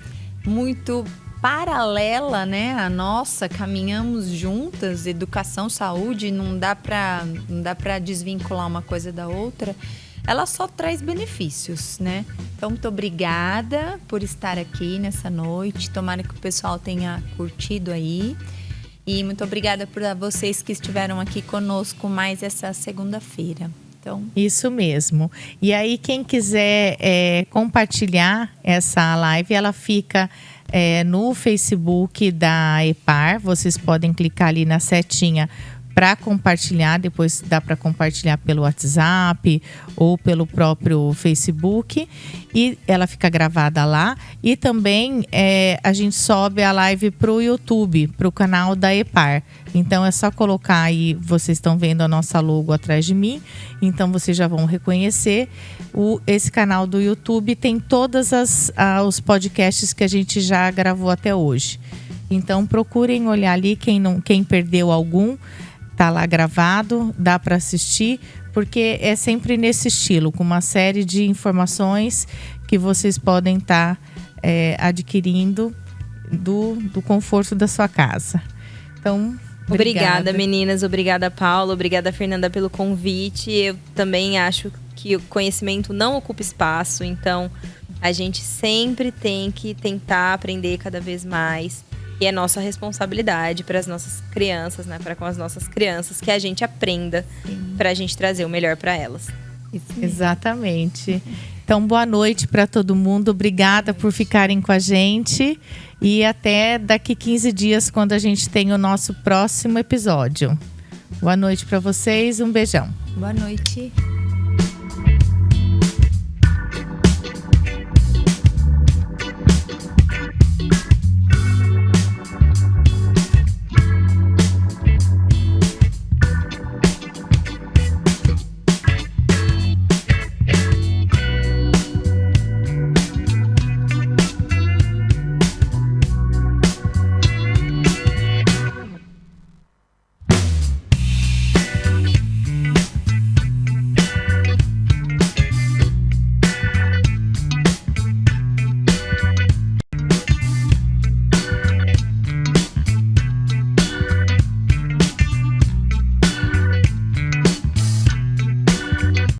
Speaker 3: muito paralela, né? A nossa, caminhamos juntas, educação, saúde, não dá para desvincular uma coisa da outra. Ela só traz benefícios, né? Então, muito obrigada por estar aqui nessa noite. Tomara que o pessoal tenha curtido aí. E muito obrigada por vocês que estiveram aqui conosco mais essa segunda-feira. Então...
Speaker 2: Isso mesmo. E aí, quem quiser compartilhar essa live, ela fica no Facebook da EPAR. Vocês podem clicar ali na setinha para compartilhar, depois dá para compartilhar pelo WhatsApp ou pelo próprio Facebook, e ela fica gravada lá. E também a gente sobe a live para o YouTube, para o canal da EPAR. Então é só colocar aí, vocês estão vendo a nossa logo atrás de mim, então vocês já vão reconhecer. Esse canal do YouTube tem todos os podcasts que a gente já gravou até hoje. Então procurem olhar ali, quem perdeu algum, tá lá gravado, dá para assistir, porque é sempre nesse estilo, com uma série de informações que vocês podem estar adquirindo do conforto da sua casa. Então,
Speaker 5: obrigada, meninas. Obrigada, Paula. Obrigada, Fernanda, pelo convite. Eu também acho que o conhecimento não ocupa espaço, então a gente sempre tem que tentar aprender cada vez mais. E é nossa responsabilidade para as nossas crianças, né? Para com as nossas crianças, que a gente aprenda para a gente trazer o melhor para elas.
Speaker 2: Exatamente. Então, boa noite para todo mundo. Obrigada por ficarem com a gente. E até daqui 15 dias, quando a gente tem o nosso próximo episódio. Boa noite para vocês. Um beijão.
Speaker 3: Boa noite.